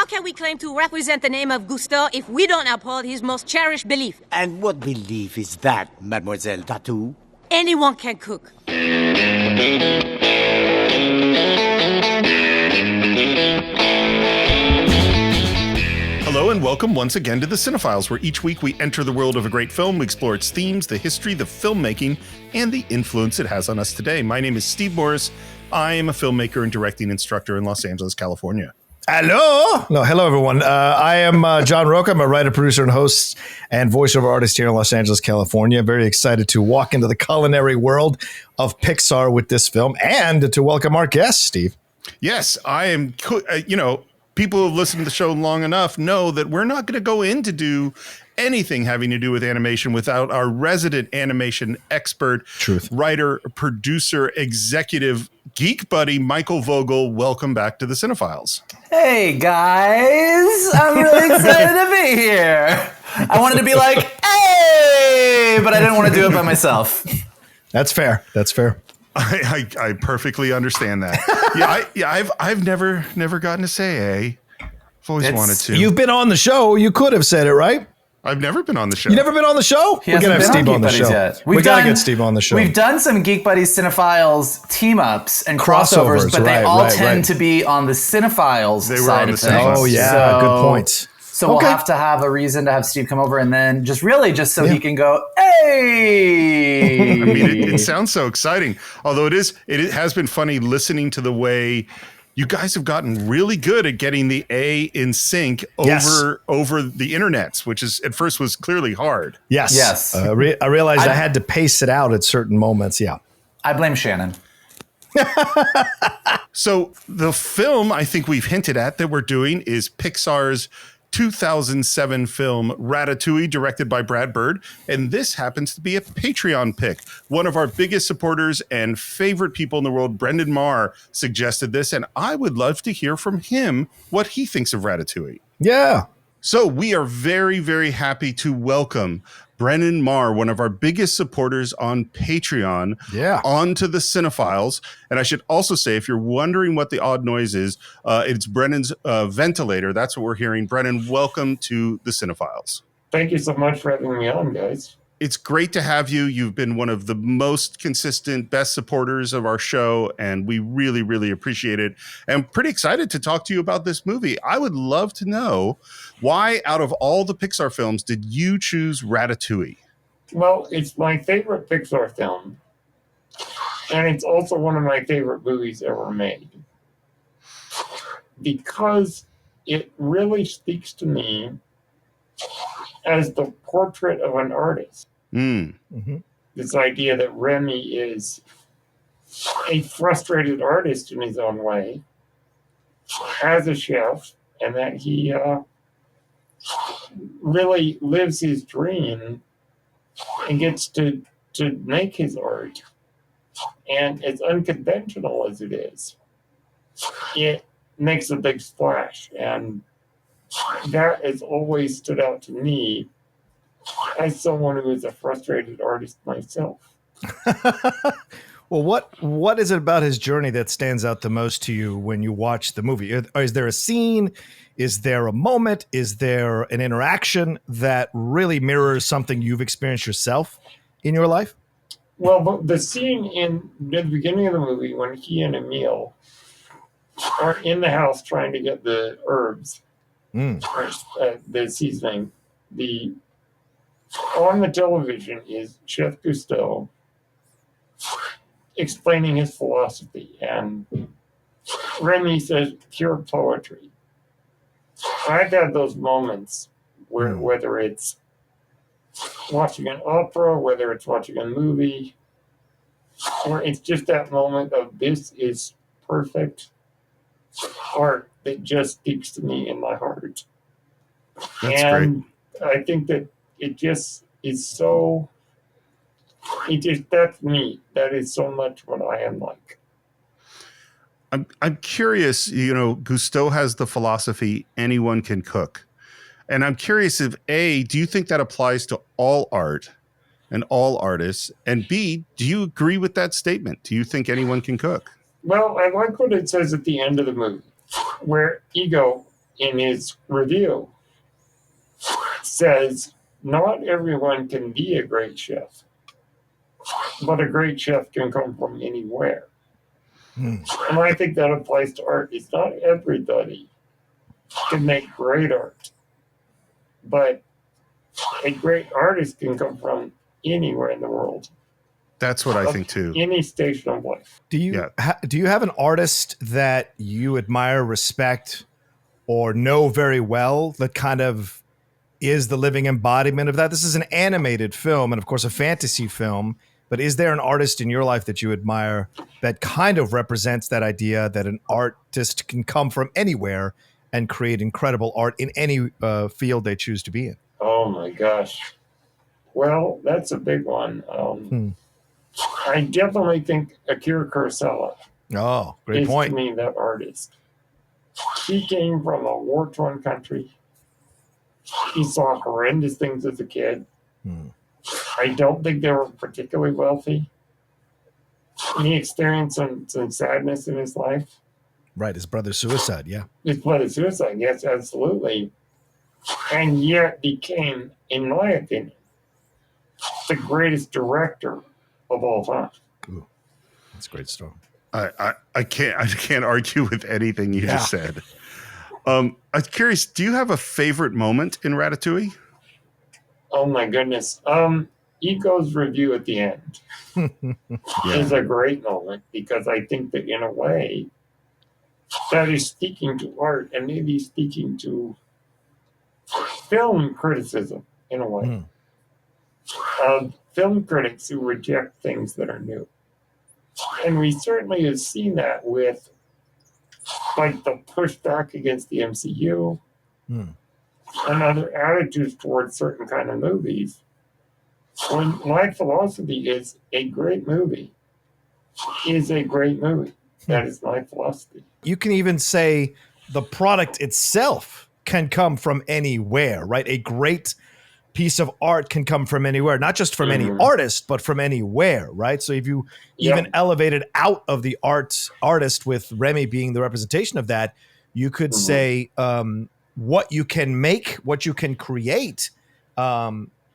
How can we claim to represent the name of Gusteau if we don't uphold his most cherished belief? And what belief is that, Mademoiselle Tattoo? Anyone can cook. Hello and welcome once again to the Cine-Files, where each week we enter the world of a great film, we explore its themes, the history, the filmmaking, and the influence it has on us today. My name is Steve Morris. I am a filmmaker and directing instructor in Los Angeles, California. Hello. No, hello, everyone. I am John Roca. I'm a writer, producer, and host and voiceover artist here in Los Angeles, California. Very excited to walk into the culinary world of Pixar with this film and to welcome our guest, Steve. Yes, I am, people who have listened to the show long enough know that we're not going to go in to do anything having to do with animation without our resident animation expert, writer, producer, executive, geek buddy, MIchael Vogel. Welcome back to the Cine-Files. Hey, guys. I'm really excited to be here. I wanted to be like, hey, but I didn't want to do it by myself. That's fair. That's fair. I perfectly understand that. I've never gotten to say hey. I've always wanted to. You've been on the show. You could have said it, right? I've never been on the show. You never been on the show? We're going to have Steve on the show. Yet. We got to get Steve on the show. We've done some Geek Buddies Cine-Files team-ups and crossovers, but they all tend to be on the Cine-Files side of things. Oh, yeah. Good points. So we'll have to have a reason to have Steve come over and then just so he can go, hey! I mean, it sounds so exciting. Although it has been funny listening to the way you guys have gotten really good at getting the A in sync over the internets, which is at first was clearly hard. Yes. I realized I had to pace it out at certain moments. Yeah. I blame Shannon. So the film I think we've hinted at that we're doing is Pixar's 2007 film Ratatouille, directed by Brad Bird. And this happens to be a Patreon pick. One of our biggest supporters and favorite people in the world, Brennan Marr, suggested this. And I would love to hear from him what he thinks of Ratatouille. Yeah. So we are very, very happy to welcome Brennan Marr, one of our biggest supporters on Patreon, onto the Cine-Files. And I should also say, if you're wondering what the odd noise is, it's Brennan's ventilator. That's what we're hearing. Brennan, welcome to the Cine-Files. Thank you so much for having me on, guys. It's great to have you. You've been one of the most consistent, best supporters of our show, and we really, really appreciate it. And I'm pretty excited to talk to you about this movie. I would love to know why, out of all the Pixar films, did you choose Ratatouille? Well, it's my favorite Pixar film, and it's also one of my favorite movies ever made, because it really speaks to me as the portrait of an artist. Mm-hmm. This idea that Remy is a frustrated artist in his own way, as a chef, and that he really lives his dream and gets to make his art. And as unconventional as it is, it makes a big splash. And that has always stood out to me as someone who is a frustrated artist myself. Well, what is it about his journey that stands out the most to you when you watch the movie? Is there a scene? Is there a moment? Is there an interaction that really mirrors something you've experienced yourself in your life? Well, the scene in the beginning of the movie when he and Emile are in the house trying to get the herbs, the seasoning, on the television is Chef Gusteau explaining his philosophy, and Remy says pure poetry. I've had those moments where, whether it's watching an opera, whether it's watching a movie, or it's just that moment of this is perfect art that just speaks to me in my heart. That's and great. I think that it just is so, that's me. That is so much what I am like. I'm curious, Gusteau has the philosophy anyone can cook. And I'm curious if A, do you think that applies to all art and all artists? And B, do you agree with that statement? Do you think anyone can cook? Well, I like what it says at the end of the movie, where Ego in his review, says not everyone can be a great chef, but a great chef can come from anywhere. And I think that applies to art. It's not everybody can make great art, but a great artist can come from anywhere in the world. That's what I think too. Any station of life. Do you do you have an artist that you admire, respect, or know very well that kind of is the living embodiment of that? This is an animated film and, of course, a fantasy film. But is there an artist in your life that you admire that kind of represents that idea that an artist can come from anywhere and create incredible art in any field they choose to be in? Oh, my gosh. Well, that's a big one. I definitely think Akira Kurosawa Oh, great is point. to me that artist. He came from a war-torn country. He saw horrendous things as a kid. I don't think they were particularly wealthy. He experienced some sadness in his life. Right, his brother's suicide, yeah. His brother's suicide, yes, absolutely. And yet became, in my opinion, the greatest director of all time. Ooh, that's a great story. I can't argue with anything you just said. I'm curious, do you have a favorite moment in Ratatouille? Oh my goodness. Eco's review at the end is a great moment because I think that in a way that is speaking to art and maybe speaking to film criticism in a way. Film critics who reject things that are new. And we certainly have seen that with like the pushback against the MCU and other attitudes towards certain kind of movies. When my philosophy is a great movie is a great movie. That is my philosophy. You can even say the product itself can come from anywhere, right? A great piece of art can come from anywhere, not just from any artist, but from anywhere, right? So if you even elevated out of the artist with Remy being the representation of that, you could say what you can make, what you can create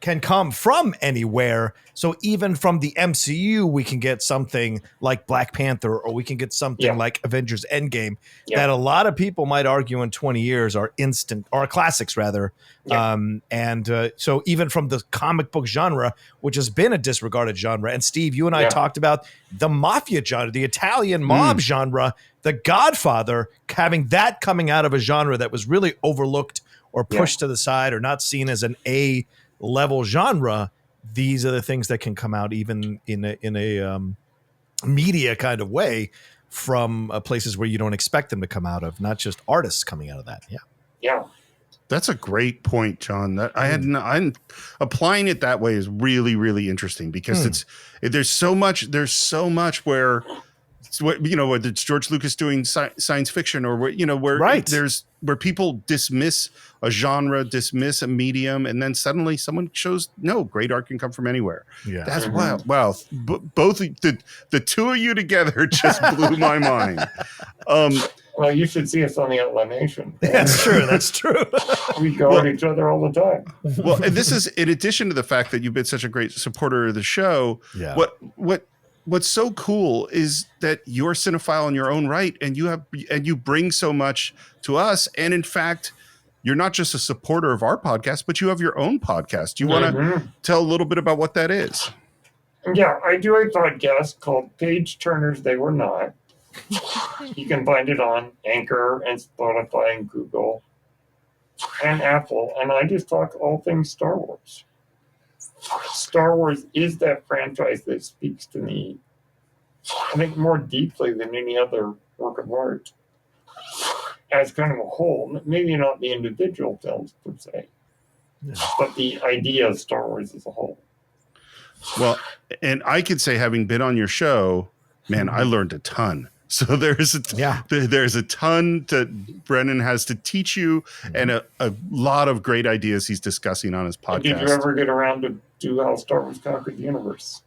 can come from anywhere. So even from the MCU, we can get something like Black Panther, or we can get something like Avengers Endgame that a lot of people might argue in 20 years are instant, or classics rather. So even from the comic book genre, which has been a disregarded genre, and Steve, you and I talked about the mafia genre, the Italian mob genre, The Godfather, having that coming out of a genre that was really overlooked or pushed to the side or not seen as an A-level genre. These are the things that can come out even in a media kind of way from places where you don't expect them to come out of, not just artists coming out of that. Yeah. That's a great point, John. That I'm applying it that way is really, really interesting because there's so much where whether it's George Lucas doing science fiction or where people dismiss a genre, dismiss a medium, and then suddenly someone shows no, great art can come from anywhere. Yeah, that's wow. Both the two of you together just blew my mind. Well, you should see us on the Outlaw Nation. That's true. That's true. We go at each other all the time. Well, and this is in addition to the fact that you've been such a great supporter of the show. Yeah. What's so cool is that you're cinephile in your own right, and you bring so much to us. And in fact, you're not just a supporter of our podcast, but you have your own podcast. Do you want to tell a little bit about what that is? Yeah, I do a podcast called Page Turners They Were Not. You can find it on Anchor and Spotify and Google and Apple. And I just talk all things Star Wars. Star Wars is that franchise that speaks to me, I think, more deeply than any other work of art as kind of a whole. Maybe not the individual films per se, but the idea of Star Wars as a whole. Well, and I could say, having been on your show, man, I learned a ton. So there's a ton that Brennan has to teach you, and a lot of great ideas he's discussing on his podcast. Did you ever get around to do How Star Wars Conquered the Universe?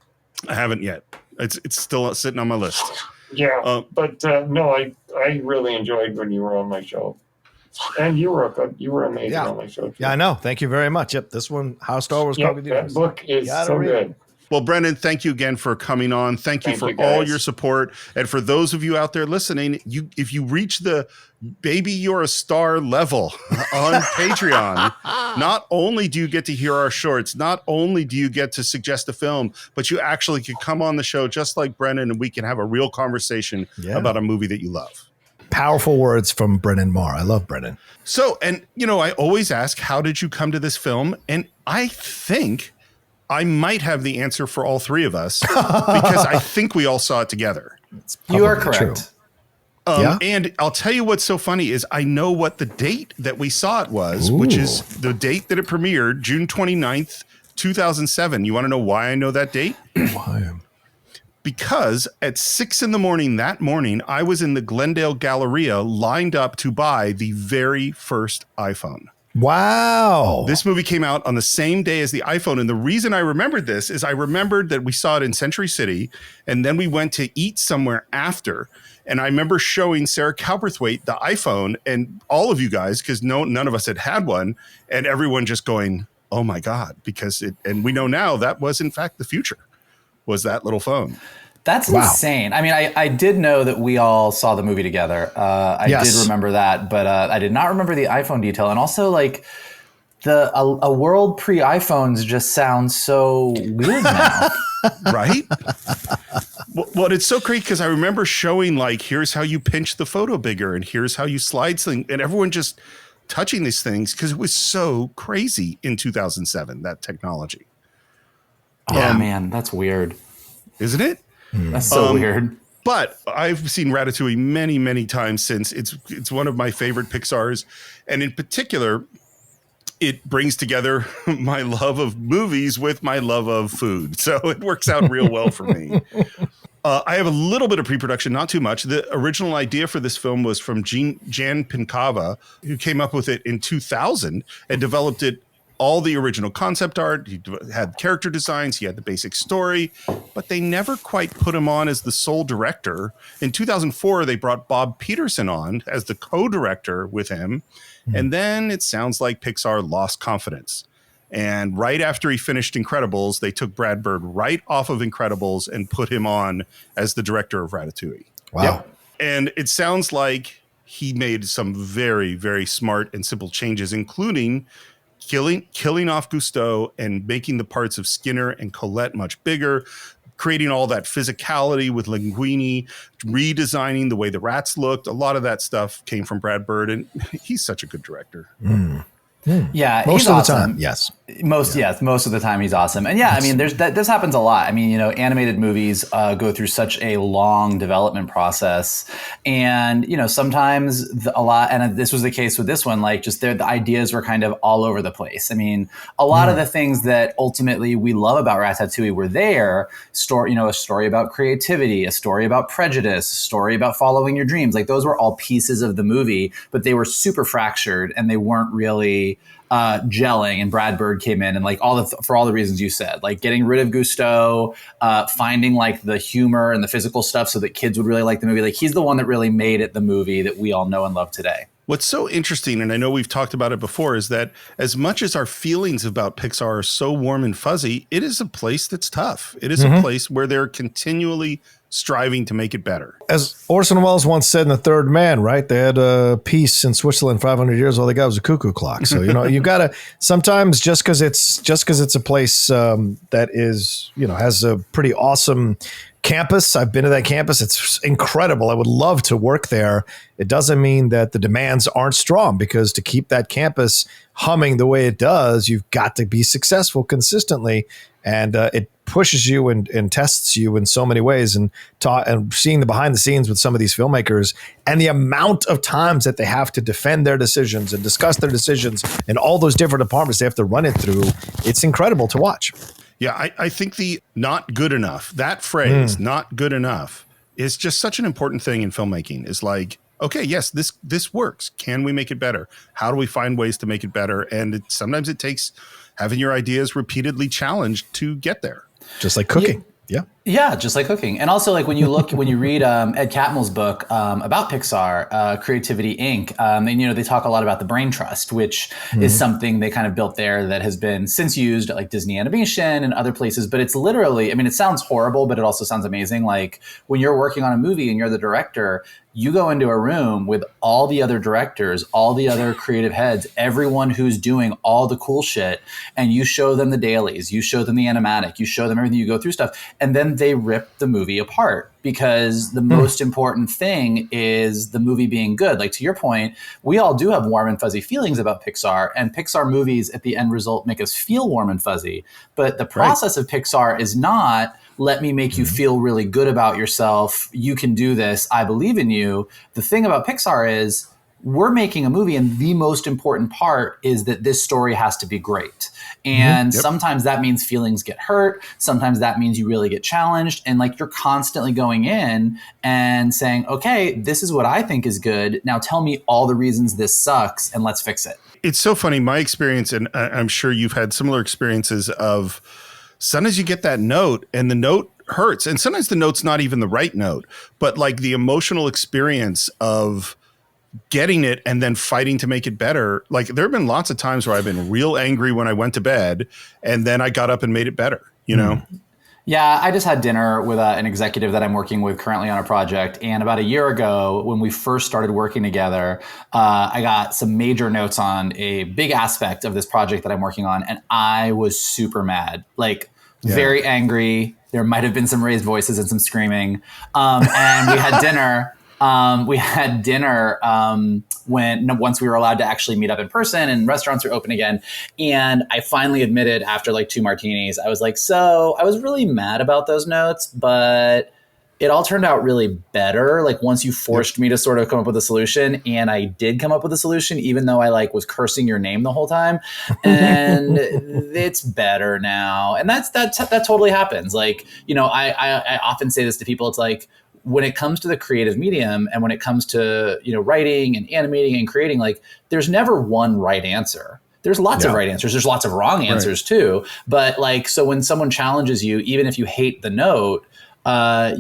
I haven't yet. It's still sitting on my list. Yeah, but no, I really enjoyed when you were on my show. And you were amazing on my show too. Yeah, I know. Thank you very much. Yep, this one, How Star Wars Conquered the That Universe. book is so good. Well, Brennan, thank you again for coming on. Thank you for all your support. And for those of you out there listening, if you reach the Baby You're a Star level on Patreon, not only do you get to hear our shorts, not only do you get to suggest a film, but you actually can come on the show just like Brennan and we can have a real conversation about a movie that you love. Powerful words from Brennan Marr. I love Brennan. So, and I always ask, how did you come to this film? And I think I might have the answer for all three of us because I think we all saw it together. You are correct. And I'll tell you what's so funny is I know what the date that we saw it was, which is the date that it premiered, June 29th, 2007. You want to know why I know that date? Why? Because at 6 a.m. that morning, I was in the Glendale Galleria lined up to buy the very first iPhone. Wow. This movie came out on the same day as the iPhone. And the reason I remembered this is I remembered that we saw it in Century City and then we went to eat somewhere after. And I remember showing Sarah Cowperthwaite the iPhone and all of you guys, because none of us had one, and everyone just going, oh my God, and we know now that was in fact the future, was that little phone. That's insane. I mean, I did know that we all saw the movie together. I did remember that, but I did not remember the iPhone detail. And also, like, a world pre-iPhones just sounds so weird now. Right? Well, it's so great because I remember showing, like, here's how you pinch the photo bigger and here's how you slide things. And everyone just touching these things because it was so crazy in 2007, that technology. Oh, man, that's weird. Isn't it? That's so weird. But I've seen Ratatouille many, many times since. It's one of my favorite Pixars. And in particular, it brings together my love of movies with my love of food. So it works out real well for me. I have a little bit of pre-production, not too much. The original idea for this film was from Jan Pinkava, who came up with it in 2000 and developed it. All the original concept art, he had character designs, he had the basic story, but they never quite put him on as the sole director. In 2004, they brought Bob Peterson on as the co-director with him. And then it sounds like Pixar lost confidence. And right after he finished Incredibles, they took Brad Bird right off of Incredibles and put him on as the director of Ratatouille. Wow. Yep. And it sounds like he made some very, very smart and simple changes, including killing off Gusteau and making the parts of Skinner and Colette much bigger, creating all that physicality with Linguini, redesigning the way the rats looked. A lot of that stuff came from Brad Bird, and he's such a good director. Yeah, most he's of awesome. the time, yes. Most of the time he's awesome. And I mean, this happens a lot. I mean, animated movies go through such a long development process, and sometimes a lot. And this was the case with this one. Like, just the ideas were kind of all over the place. I mean, a lot of the things that ultimately we love about Ratatouille were there. A story about creativity, a story about prejudice, a story about following your dreams. Like, those were all pieces of the movie, but they were super fractured and they weren't really gelling. And Brad Bird came in and for all the reasons you said, like getting rid of Gusteau, finding like the humor and the physical stuff so that kids would really like the movie. Like, he's the one that really made it the movie that we all know and love today. What's so interesting, and I know we've talked about it before, is that as much as our feelings about Pixar are so warm and fuzzy, it is a place that's tough. It is a place where they're continually striving to make it better. As Orson Welles once said in The Third Man, right? They had peace in Switzerland 500 years. All they got was a cuckoo clock. So, you got to sometimes just because it's a place that is, has a pretty awesome campus. I've been to that campus. It's incredible. I would love to work there. It doesn't mean that the demands aren't strong, because to keep that campus humming the way it does, you've got to be successful consistently. And it pushes you and tests you in so many ways. And seeing the behind the scenes with some of these filmmakers and the amount of times that they have to defend their decisions and discuss their decisions and all those different departments they have to run it through, it's incredible to watch. Yeah, I think the not good enough, that phrase, not good enough, is just such an important thing in filmmaking. Is like, okay, yes, this works. Can we make it better? How do we find ways to make it better? And sometimes it takes having your ideas repeatedly challenged to get there. Just like cooking. Yeah. Yeah, just like cooking. And also, like when you read Ed Catmull's book about Pixar, Creativity Inc., and they talk a lot about the brain trust, which is something they kind of built there that has been since used at like Disney Animation and other places. But it's literally, I mean, it sounds horrible, but it also sounds amazing. Like when you're working on a movie and you're the director, you go into a room with all the other directors, all the other creative heads, everyone who's doing all the cool shit, and you show them the dailies, you show them the animatic, you show them everything, you go through stuff, and then they rip the movie apart because the most important thing is the movie being good. Like to your point, we all do have warm and fuzzy feelings about Pixar, and Pixar movies at the end result make us feel warm and fuzzy. But the process of Pixar is not, let me make you feel really good about yourself. You can do this. I believe in you. The thing about Pixar is we're making a movie, and the most important part is that this story has to be great. And sometimes that means feelings get hurt. Sometimes that means you really get challenged. And like you're constantly going in and saying, okay, this is what I think is good. Now tell me all the reasons this sucks and let's fix it. It's so funny. My experience, and I'm sure you've had similar experiences of sometimes you get that note and the note hurts. And sometimes the note's not even the right note, but like the emotional experience of getting it and then fighting to make it better. Like there have been lots of times where I've been real angry when I went to bed and then I got up and made it better, you know? Yeah, I just had dinner with an executive that I'm working with currently on a project. And about a year ago, when we first started working together, I got some major notes on a big aspect of this project that I'm working on. And I was super mad, like very angry. There might have been some raised voices and some screaming. And we had dinner. Once we were allowed to actually meet up in person and restaurants were open again. And I finally admitted after like 2 martinis, I was like, so I was really mad about those notes, but it all turned out really better. Like once you forced me to sort of come up with a solution, and I did come up with a solution, even though I like was cursing your name the whole time, and it's better now. And that totally happens. Like, I often say this to people. It's like, when it comes to the creative medium and when it comes to, writing and animating and creating, like there's never one right answer. There's lots of right answers. There's lots of wrong answers too. But like, so when someone challenges you, even if you hate the note,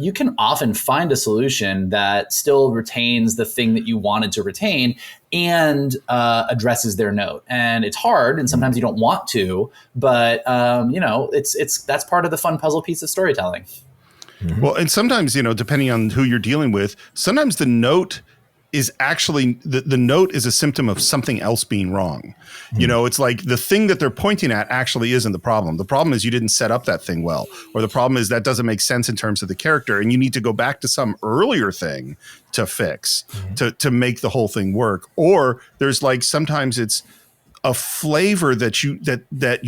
you can often find a solution that still retains the thing that you wanted to retain and addresses their note. And it's hard, and sometimes you don't want to, but that's part of the fun puzzle piece of storytelling. Well, and sometimes, depending on who you're dealing with, sometimes the note is actually the note is a symptom of something else being wrong. It's like the thing that they're pointing at actually isn't the problem. The problem is you didn't set up that thing well, or the problem is that doesn't make sense in terms of the character. And you need to go back to some earlier thing to fix to make the whole thing work. Or there's like, sometimes it's a flavor that you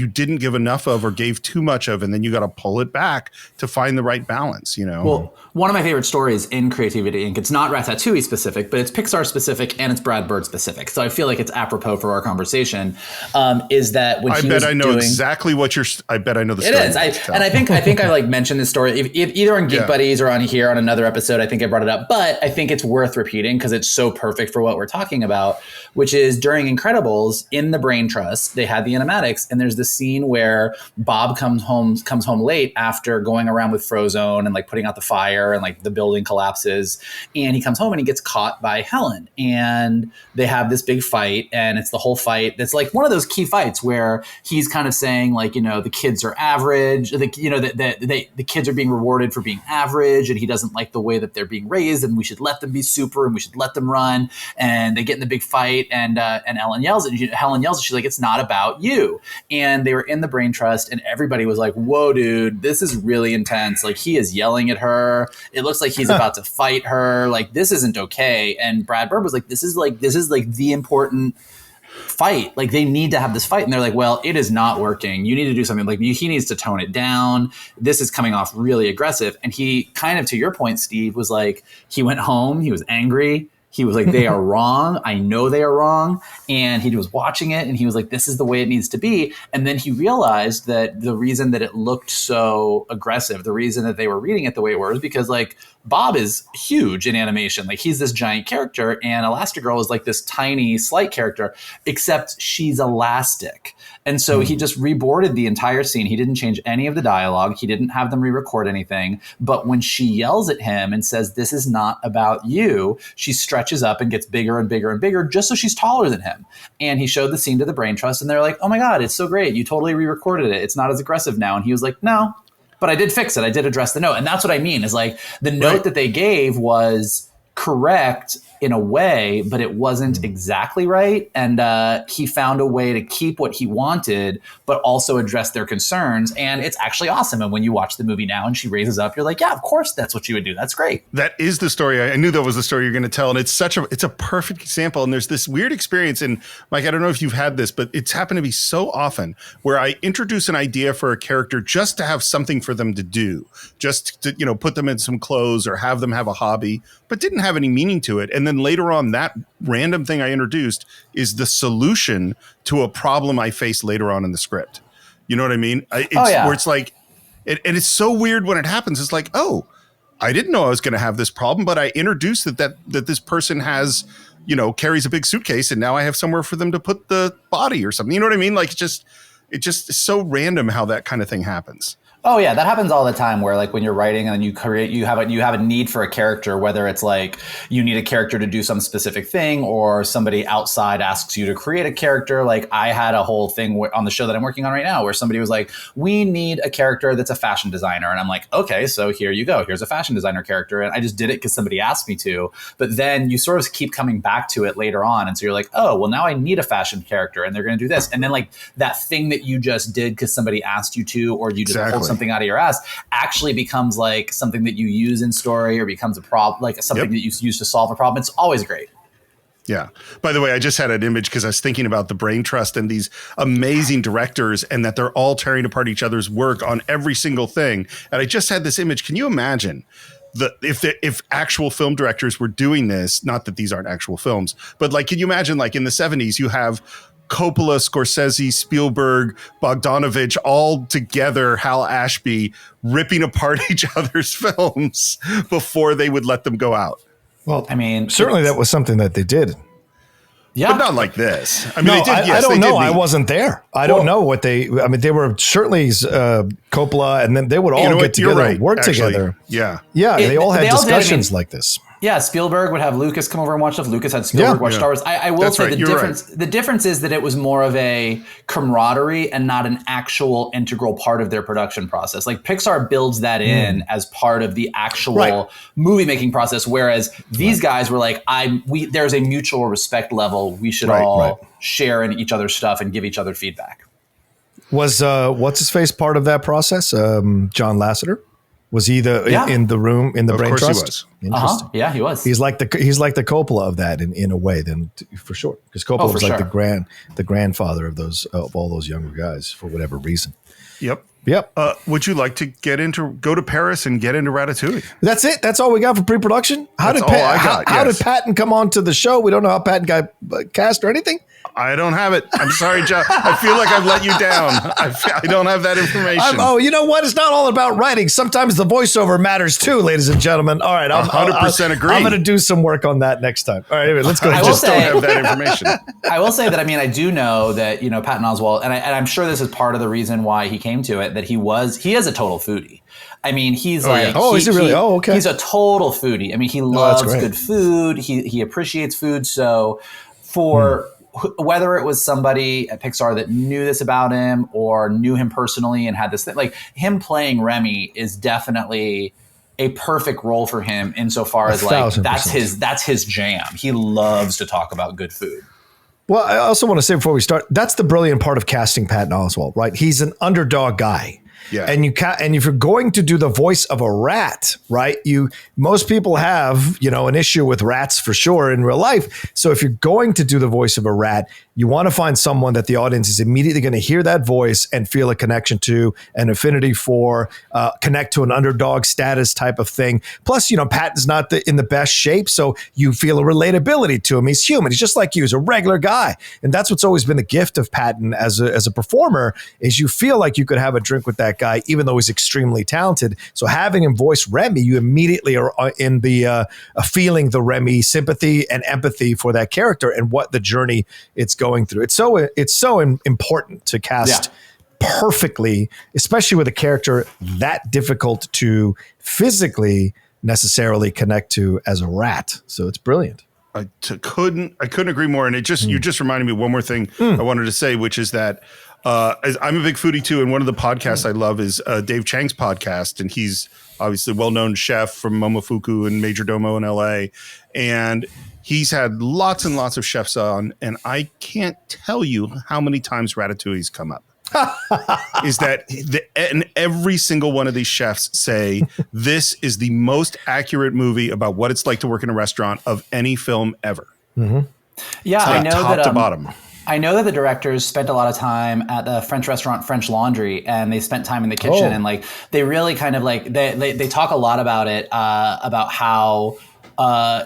didn't give enough of or gave too much of, and then you got to pull it back to find the right balance, Well, one of my favorite stories in Creativity Inc., it's not Ratatouille specific, but it's Pixar specific and it's Brad Bird specific. So I feel like it's apropos for our conversation, is that when I bet I know exactly what I bet I know the story. It is. I think I like mentioned this story if either on Geek Buddies or on here on another episode. I think I brought it up, but I think it's worth repeating because it's so perfect for what we're talking about, which is during Incredibles in the Brain Trust, they had the animatics, and there's this scene where Bob comes home late after going around with Frozone and like putting out the fire and like the building collapses, and he comes home and he gets caught by Helen, and they have this big fight, and it's the whole fight that's like one of those key fights where he's kind of saying like, the kids are average, the kids are being rewarded for being average, and he doesn't like the way that they're being raised, and we should let them be super and we should let them run, and they get in the big fight, and Helen yells at she's like, it's not about you. And they were in the Brain Trust, and everybody was like, whoa, dude, this is really intense. Like, he is yelling at her. It looks like he's about to fight her. Like, this isn't okay. And Brad Bird was like, this is like the important fight. Like, they need to have this fight. And they're like, well, it is not working. You need to do something. Like, he needs to tone it down. This is coming off really aggressive. And he kind of, to your point, Steve, was like, he went home. He was angry. He was like, they are wrong. I know they are wrong. And he was watching it, and he was like, this is the way it needs to be. And then he realized that the reason that it looked so aggressive, the reason that they were reading it the way it was, because like Bob is huge in animation. Like he's this giant character, and Elastigirl is like this tiny, slight character, except she's elastic. And so he just reboarded the entire scene. He didn't change any of the dialogue. He didn't have them re-record anything. But when she yells at him and says, "This is not about you," she stretches up and gets bigger and bigger and bigger just so she's taller than him. And he showed the scene to the Brain Trust, and they're like, "Oh my God, it's so great. You totally re-recorded it. It's not as aggressive now." And he was like, "No, but I did fix it. I did address the note." And that's what I mean is like the note that they gave was correct in a way, but it wasn't exactly right. And he found a way to keep what he wanted, but also address their concerns. And it's actually awesome. And when you watch the movie now and she raises up, you're like, yeah, of course, that's what you would do. That's great. That is the story. I knew that was the story you're going to tell. And it's a perfect example. And there's this weird experience. And Mike, I don't know if you've had this, but it's happened to me so often where I introduce an idea for a character just to have something for them to do, just to, put them in some clothes or have them have a hobby, but didn't have any meaning to it. And then later on, that random thing I introduced is the solution to a problem I face later on in the script. You know what I mean? Where it's like, and it's so weird when it happens. It's like, oh, I didn't know I was going to have this problem, but I introduced that this person has, carries a big suitcase, and now I have somewhere for them to put the body or something. You know what I mean? Like, it just is so random how that kind of thing happens. Oh yeah, that happens all the time where like when you're writing and you have a need for a character, whether it's like you need a character to do some specific thing or somebody outside asks you to create a character. Like I had a whole thing on the show that I'm working on right now where somebody was like, "We need a character that's a fashion designer." And I'm like, "Okay, so here you go. Here's a fashion designer character." And I just did it because somebody asked me to. But then you sort of keep coming back to it later on. And so you're like, "Oh, well now I need a fashion character and they're going to do this." And then like that thing that you just did because somebody asked you to, or you just pulled something out of your ass, actually becomes like something that you use in story or becomes a problem, like something that you use to solve a problem. It's always great. Yeah. By the way, I just had an image because I was thinking about the Brain Trust and these amazing directors and that they're all tearing apart each other's work on every single thing. And I just had this image. Can you imagine if actual film directors were doing this? Not that these aren't actual films, but like, can you imagine like in the 70s, you have Coppola, Scorsese, Spielberg, Bogdanovich all together, Hal Ashby, ripping apart each other's films before they would let them go out. Well, I mean, certainly that was something that they did. Yeah. But not like this. I mean, no, they did, I don't know. I wasn't there. I don't know what they were certainly Coppola, and then they would all get together and work together. Yeah. Yeah. They all had discussions like this. Yeah, Spielberg would have Lucas come over and watch stuff. Lucas had Spielberg watch Star Wars. I will say the difference is that it was more of a camaraderie and not an actual integral part of their production process. Like Pixar builds that in as part of the actual movie making process, whereas these guys were like, there's a mutual respect level. We should all share in each other's stuff and give each other feedback. Was what's his face part of that process? John Lasseter? Was he in the room in the Brain Trust? Of course he was. Interesting. Yeah, he was. He's like the Coppola of that in a way, then for sure. Because Coppola was like the grandfather of all those younger guys for whatever reason. Yep. Would you like to go to Paris and get into Ratatouille? That's it. That's all we got for pre-production. How did Patton come on to the show? We don't know how Patton got cast or anything. I don't have it. I'm sorry, John. I feel like I've let you down. I don't have that information. You know what? It's not all about writing. Sometimes the voiceover matters too, ladies and gentlemen. All right, 100% agree. I'm going to do some work on that next time. All right, anyway, let's go. I just don't have that information. I will say that, I do know that, Patton Oswalt, and I'm sure this is part of the reason why he came to it, that he is a total foodie. He's is he really? Okay. He's a total foodie. He loves good food. He appreciates food. So for whether it was somebody at Pixar that knew this about him or knew him personally and had this thing, like him playing Remy is definitely a perfect role for him insofar as like that's his jam. He loves to talk about good food. Well, I also want to say before we start, that's the brilliant part of casting Patton Oswalt, right? He's an underdog guy. Yeah. And if you're going to do the voice of a rat, right? Most people have, an issue with rats for sure in real life. So if you're going to do the voice of a rat, You want to find someone that the audience is immediately going to hear that voice and feel a connection to, an affinity for, connect to an underdog status type of thing. Plus, Patton's not in the best shape, so you feel a relatability to him. He's human. He's just like you. He's a regular guy. And that's what's always been the gift of Patton as a performer, is you feel like you could have a drink with that guy, even though he's extremely talented. So having him voice Remy, you immediately are in the feeling the Remy sympathy and empathy for that character and what the journey it's going through. It's so important to cast perfectly, especially with a character that difficult to physically necessarily connect to as a rat. So it's brilliant. I couldn't agree more. And you just reminded me of one more thing I wanted to say, which is that I'm a big foodie too. And one of the podcasts I love is Dave Chang's podcast. And he's obviously well-known chef from Momofuku and Major Domo in LA. And he's had lots and lots of chefs on, and I can't tell you how many times Ratatouille's come up. Is that and every single one of these chefs say this is the most accurate movie about what it's like to work in a restaurant of any film ever. Mm-hmm. Yeah, I know top that to bottom. I know that the directors spent a lot of time at the French restaurant French Laundry, and they spent time in the kitchen, and like they really kind of like they talk a lot about it, about how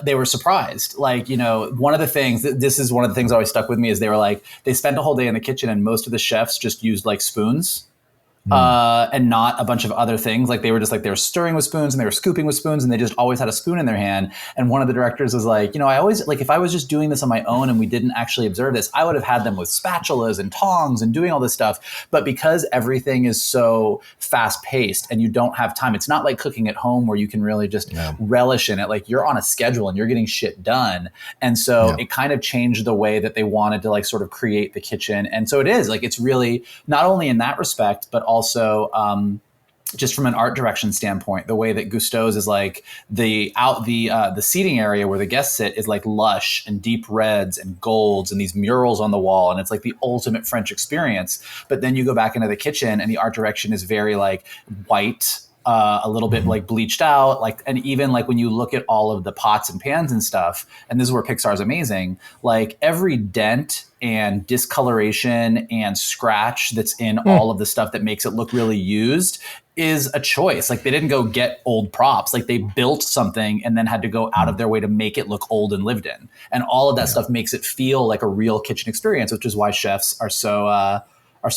they were surprised. Like, one of the things, this is one of the things that always stuck with me, is they were like, they spent a whole day in the kitchen and most of the chefs just used like spoons. And not a bunch of other things. Like they were stirring with spoons and they were scooping with spoons, and they just always had a spoon in their hand. And one of the directors was like, I always, like, if I was just doing this on my own and we didn't actually observe this, I would have had them with spatulas and tongs and doing all this stuff. But because everything is so fast paced and you don't have time, it's not like cooking at home where you can really just relish in it. Like you're on a schedule and you're getting shit done. And so it kind of changed the way that they wanted to like sort of create the kitchen. And so it is like, it's really not only in that respect, but also just from an art direction standpoint, the way that Gusteau's is like the seating area where the guests sit is like lush and deep reds and golds and these murals on the wall. And it's like the ultimate French experience. But then you go back into the kitchen and the art direction is very like white, a little bit like bleached out, like, and even like when you look at all of the pots and pans and stuff, and this is where Pixar is amazing, like every dent and discoloration and scratch that's in all of the stuff that makes it look really used is a choice. Like they didn't go get old props, like they built something and then had to go out of their way to make it look old and lived in. And all of that stuff makes it feel like a real kitchen experience, which is why chefs are so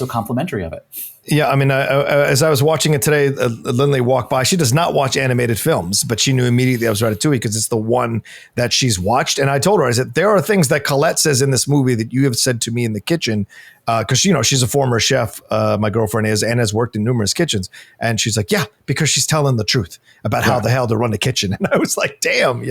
complimentary of it. Yeah, I mean, as I was watching it today, Lindley walked by. She does not watch animated films, but she knew immediately I was Ratatouille because it's the one that she's watched. And I told her, I said, there are things that Colette says in this movie that you have said to me in the kitchen, because, she's a former chef, my girlfriend is, and has worked in numerous kitchens. And she's like, yeah, because she's telling the truth about how the hell to run a kitchen. And I was like, damn,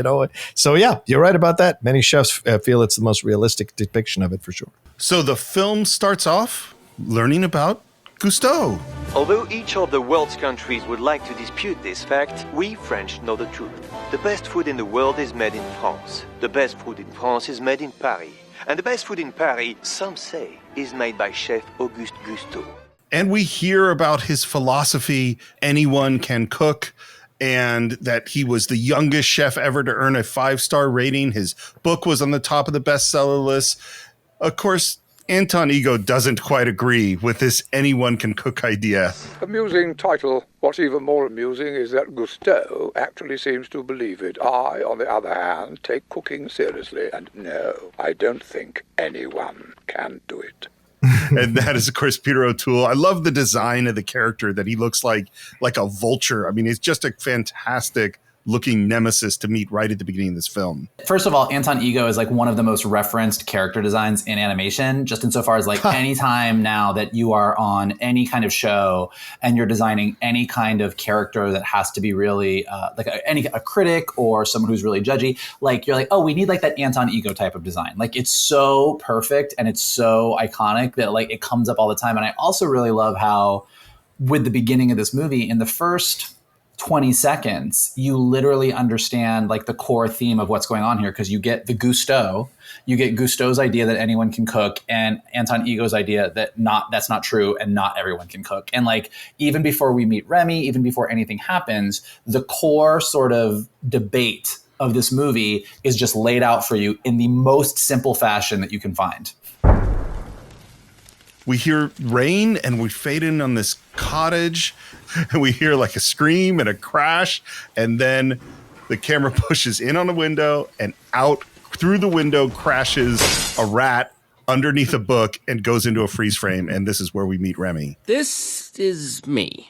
So, yeah, you're right about that. Many chefs feel it's the most realistic depiction of it for sure. So the film starts off learning about Gusteau. Although each of the world's countries would like to dispute this fact, we French know the truth. The best food in the world is made in France. The best food in France is made in Paris. And the best food in Paris, some say, is made by Chef Auguste Gusteau. And we hear about his philosophy, anyone can cook, and that he was the youngest chef ever to earn a 5-star rating. His book was on the top of the bestseller list. Of course, Anton Ego doesn't quite agree with this anyone can cook idea. Amusing title. What's even more amusing is that Gusteau actually seems to believe it. I, on the other hand, take cooking seriously, and no, I don't think anyone can do it. And that is, of course, Peter O'Toole. I love the design of the character, that he looks like a vulture. I mean, it's just a fantastic looking nemesis to meet right at the beginning of this film. First of all, Anton Ego is like one of the most referenced character designs in animation, just insofar as like anytime now that you are on any kind of show and you're designing any kind of character that has to be really like a critic or someone who's really judgy, like you're like, oh, we need like that Anton Ego type of design. Like it's so perfect and it's so iconic that like it comes up all the time. And I also really love how with the beginning of this movie, in the first 20 seconds, you literally understand like the core theme of what's going on here, because you get the Gusteau, you get Gusteau's idea that anyone can cook, and Anton Ego's idea that that's not true and not everyone can cook. And like even before we meet Remy, even before anything happens, the core sort of debate of this movie is just laid out for you in the most simple fashion that you can find. we hear rain and we fade in on this cottage and we hear like a scream and a crash. And then the camera pushes in on the window and out through the window crashes a rat underneath a book and goes into a freeze frame. And this is where we meet Remy. This is me.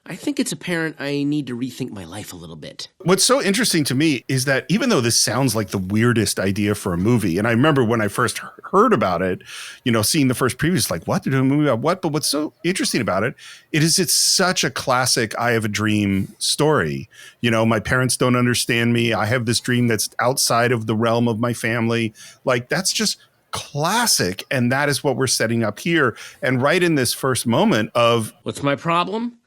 I think it's apparent I need to rethink my life a little bit. What's so interesting to me is that even though this sounds like the weirdest idea for a movie, and I remember when I first heard about it, seeing the first previews, like, what? They're doing a movie about what? But what's so interesting about it, it's such a classic I Have a Dream story. My parents don't understand me. I have this dream that's outside of the realm of my family. Like, that's just classic. And that is what we're setting up here. And right in this first moment of... What's my problem?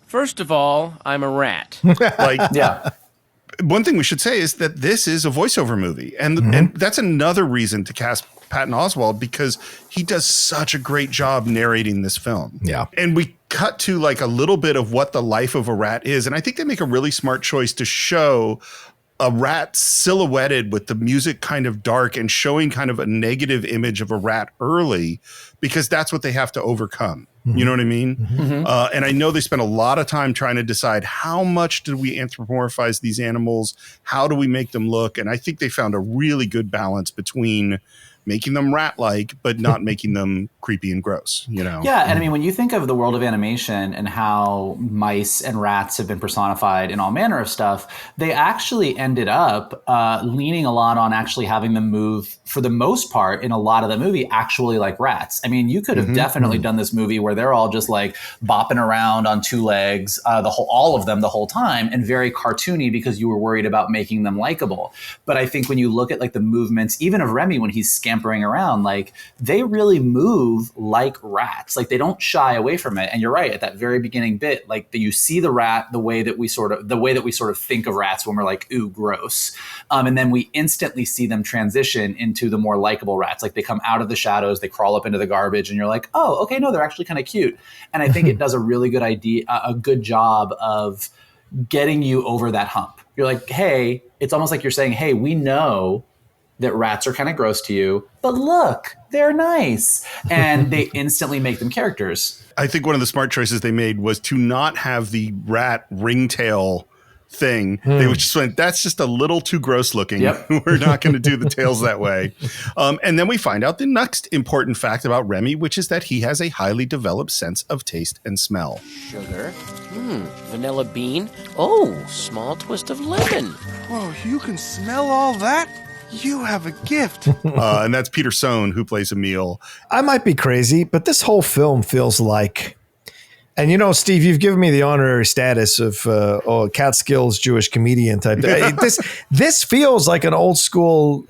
First of all, I'm a rat. Yeah. One thing we should say is that this is a voiceover movie. And that's another reason to cast Patton Oswalt, because he does such a great job narrating this film. Yeah. And we cut to like a little bit of what the life of a rat is. And I think they make a really smart choice to show a rat silhouetted with the music kind of dark and showing kind of a negative image of a rat early, because that's what they have to overcome. You know what I mean? And I know they spent a lot of time trying to decide how much do we anthropomorphize these animals? How do we make them look? And I think they found a really good balance between making them rat-like, but not making them creepy and gross, Yeah, and I mean, when you think of the world of animation and how mice and rats have been personified in all manner of stuff, they actually ended up leaning a lot on actually having them move, for the most part, in a lot of the movie, actually like rats. I mean, you could have definitely done this movie where they're all just like bopping around on two legs, all of them the whole time, and very cartoony because you were worried about making them likable. But I think when you look at like the movements, even of Remy when he's scampering around, like they really move like rats. Like they don't shy away from it. And you're right, at that very beginning bit, like you see the rat the way that we sort of think of rats when we're like, ooh, gross. And then we instantly see them transition into the more likable rats. Like they come out of the shadows, they crawl up into the garbage, and you're like, oh, okay, no, they're actually kind of cute. And I think it does a really good job of getting you over that hump. You're like, hey, it's almost like you're saying, hey, we know that rats are kind of gross to you, but look, they're nice. And they instantly make them characters. I think one of the smart choices they made was to not have the rat ringtail thing. They just went, that's just a little too gross looking. Yep. We're not going to do the tails that way. And then we find out the next important fact about Remy, which is that he has a highly developed sense of taste and smell. Sugar. Vanilla bean. Oh, small twist of lemon. Whoa, you can smell all that? You have a gift. And that's Peter Sohn, who plays Emile. I might be crazy, but this whole film feels like, and Steve, you've given me the honorary status of Catskills Jewish comedian type. This feels like an old school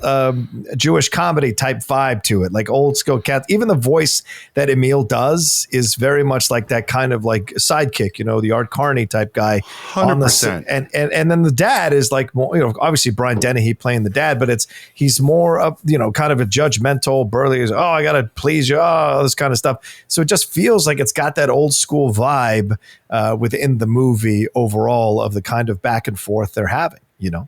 Jewish comedy type vibe to it, like old school cat. Even the voice that Emile does is very much like that kind of like sidekick, the Art Carney type guy. 100%. And then the dad is like, obviously Brian Dennehy playing the dad, but he's more of, kind of a judgmental, burly, oh, I got to please you, oh, this kind of stuff. So it just feels like it's got that old school vibe within the movie overall of the kind of back and forth they're having, Yeah,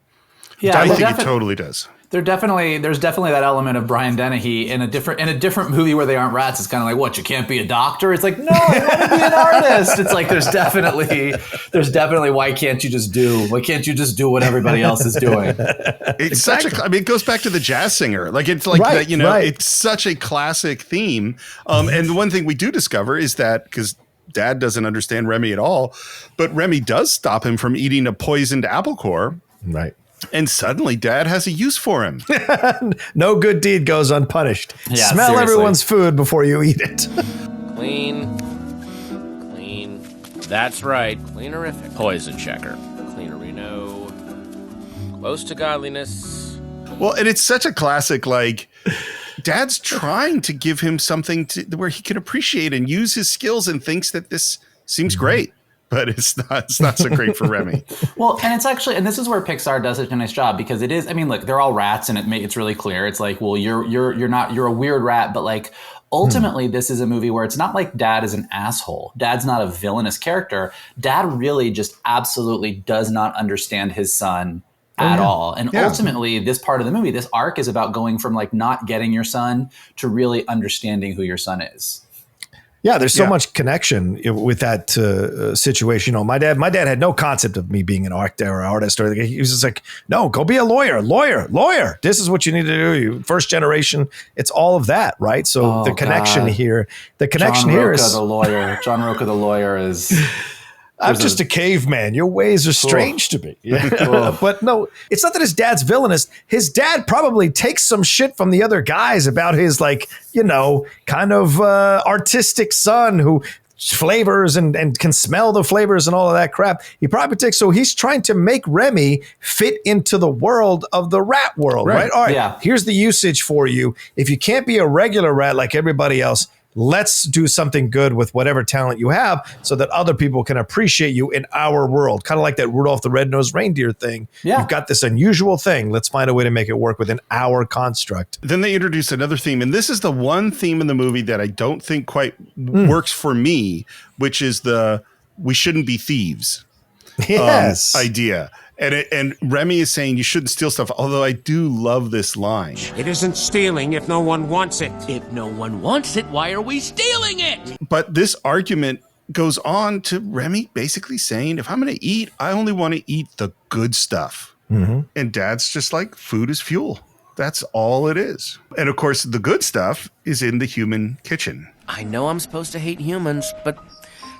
I think it totally does. There's definitely that element of Brian Dennehy in a different movie where they aren't rats. It's kind of like, what, you can't be a doctor? It's like, no, I want to be an artist. It's like there's definitely why can't you just do what everybody else is doing? It's it goes back to the jazz singer. Like it's like right, that, it's such a classic theme. And the one thing we do discover is that because Dad doesn't understand Remy at all, but Remy does stop him from eating a poisoned apple core. Right. And suddenly Dad has a use for him. No good deed goes unpunished. Yeah, Smell seriously. everyone's food before you eat it. Clean. That's right. Cleanerific. Poison checker. Cleanerino. Close to godliness. Well, and it's such a classic, like, Dad's trying to give him something where he can appreciate and use his skills and thinks that this seems great. But it's not so great for Remy. Well, and it's actually, and this is where Pixar does such a nice job, because it is, I mean, look, they're all rats, and it's really clear. It's like, well, you're a weird rat, but like ultimately this is a movie where it's not like Dad is an asshole. Dad's not a villainous character. Dad really just absolutely does not understand his son at all. And ultimately this part of the movie, this arc is about going from like not getting your son to really understanding who your son is. Yeah, there's so much connection with that situation. You know, my dad had no concept of me being an artist or anything. He was just like, no, go be a lawyer. This is what you need to do. You first generation. It's all of that, right? So the connection here, is the lawyer. John Roca, the lawyer is. I'm just a caveman. Your ways are strange to me. Yeah. But no, it's not that his dad's villainous. His dad probably takes some shit from the other guys about his, like, you know, kind of artistic son who flavors and can smell the flavors and all of that crap. He probably takes, so he's trying to make Remy fit into the world of the rat world, right? All right, here's the usage for you. If you can't be a regular rat like everybody else, let's do something good with whatever talent you have so that other people can appreciate you in our world. Kind of like that Rudolph the Red-Nosed Reindeer thing. Yeah. You've got this unusual thing. Let's find a way to make it work within our construct. Then they introduce another theme. And this is the one theme in the movie that I don't think quite works for me, which is the we shouldn't be thieves idea. And Remy is saying you shouldn't steal stuff, although I do love this line. It isn't stealing if no one wants it. If no one wants it, why are we stealing it? But this argument goes on to Remy basically saying, if I'm going to eat, I only want to eat the good stuff. Mm-hmm. And Dad's just like, food is fuel. That's all it is. And of course, the good stuff is in the human kitchen. I know I'm supposed to hate humans, but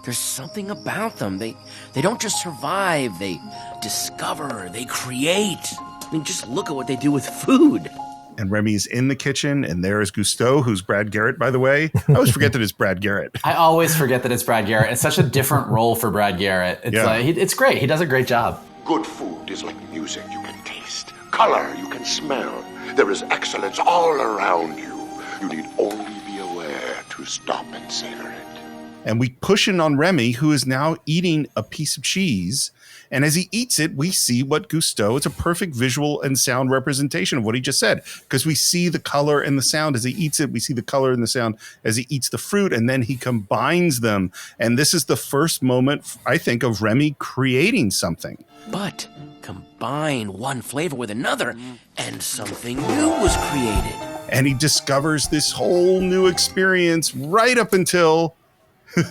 there's something about them. They don't just survive, they discover, they create. I mean, just look at what they do with food. And Remy's in the kitchen, and there is Gusteau, who's Brad Garrett, by the way. I always forget that it's Brad Garrett. I always forget that it's Brad Garrett. It's such a different role for Brad Garrett. It's it's great. He does a great job. Good food is like music you can taste, color you can smell. There is excellence all around you. You need only be aware to stop and savor it. And we push in on Remy, who is now eating a piece of cheese. And as he eats it, we see what Gusteau, it's a perfect visual and sound representation of what he just said. Because we see the color and the sound as he eats it. We see the color and the sound as he eats the fruit. And then he combines them. And this is the first moment, I think, of Remy creating something. But combine one flavor with another, and something new was created. And he discovers this whole new experience right up until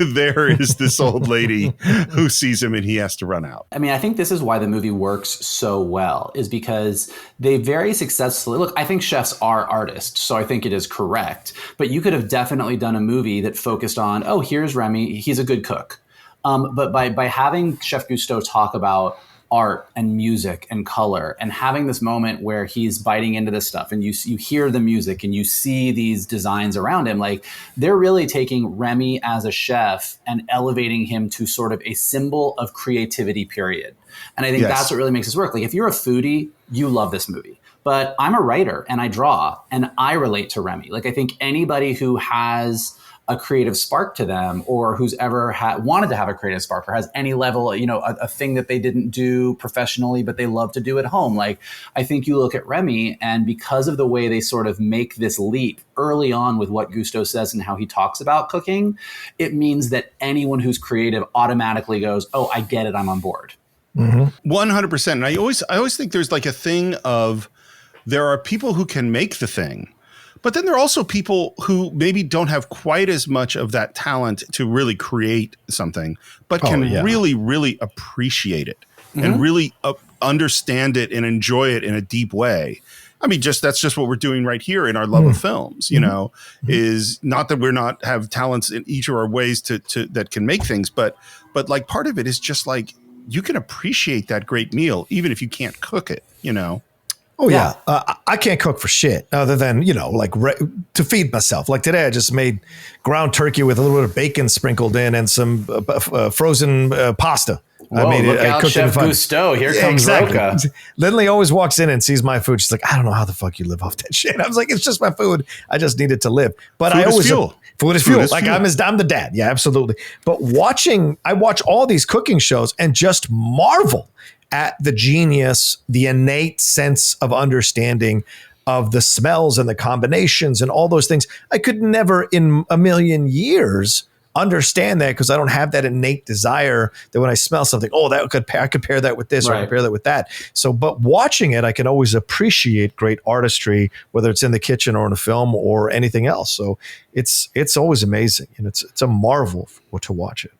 there is this old lady who sees him and he has to run out. I mean, I think this is why the movie works so well, is because they very successfully, look, I think chefs are artists, so I think it is correct. But you could have definitely done a movie that focused on, oh, here's Remy, he's a good cook. But by having Chef Gusteau talk about art and music and color and having this moment where he's biting into this stuff and you hear the music and you see these designs around him, like they're really taking Remy as a chef and elevating him to sort of a symbol of creativity, period. And I think that's what really makes this work. Like if you're a foodie, you love this movie. But I'm a writer and I draw and I relate to Remy. Like I think anybody who has a creative spark to them, or who's ever wanted to have a creative spark, or has any level, a thing that they didn't do professionally, but they love to do at home. Like, I think you look at Remy, and because of the way they sort of make this leap early on with what Gusteau says and how he talks about cooking, it means that anyone who's creative automatically goes, oh, I get it, I'm on board. 100%. And I always think there's like a thing of, there are people who can make the thing, but then there are also people who maybe don't have quite as much of that talent to really create something, but can really, really appreciate it and really understand it and enjoy it in a deep way. I mean, that's just what we're doing right here in our love of films, is not that we're not have talents in each of our ways to that can make things, but like part of it is just like, you can appreciate that great meal, even if you can't cook it, Oh, yeah. I can't cook for shit other than, to feed myself. Like today, I just made ground turkey with a little bit of bacon sprinkled in and some frozen pasta. Whoa, I made look it. Out, I cooked Chef Gusteau. Here comes Roca. Lindley always walks in and sees my food. She's like, I don't know how the fuck you live off that shit. I was like, it's just my food. I just need it to live. But food is fuel. Food is fuel. Like I'm the dad. Yeah, absolutely. But I watch all these cooking shows and just marvel at the genius, the innate sense of understanding of the smells and the combinations and all those things. I could never in a million years understand that because I don't have that innate desire that when I smell something, I could pair that with this or I could pair that with that. So, but watching it, I can always appreciate great artistry, whether it's in the kitchen or in a film or anything else. So it's always amazing, and it's a marvel to watch it.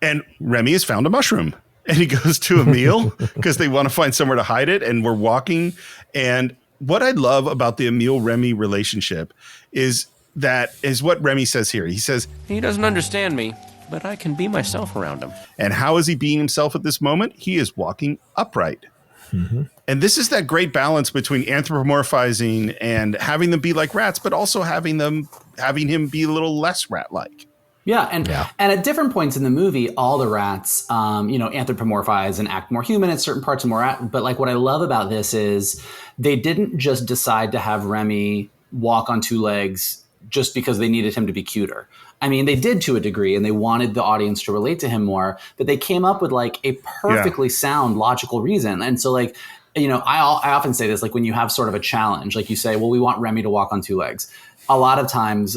And Remy has found a mushroom, and he goes to Emile because they want to find somewhere to hide it. And we're walking. And what I love about the Emile-Remy relationship is what Remy says here. He says, he doesn't understand me, but I can be myself around him. And how is he being himself at this moment? He is walking upright. Mm-hmm. And this is that great balance between anthropomorphizing and having them be like rats, but also having him be a little less rat-like. Yeah, and at different points in the movie, all the rats, anthropomorphize and act more human at certain parts and more rat. But like what I love about this is they didn't just decide to have Remy walk on two legs just because they needed him to be cuter. I mean, they did to a degree, and they wanted the audience to relate to him more. But they came up with like a perfectly sound, logical reason. And so like, I often say this, like when you have sort of a challenge, like you say, well, we want Remy to walk on two legs. A lot of times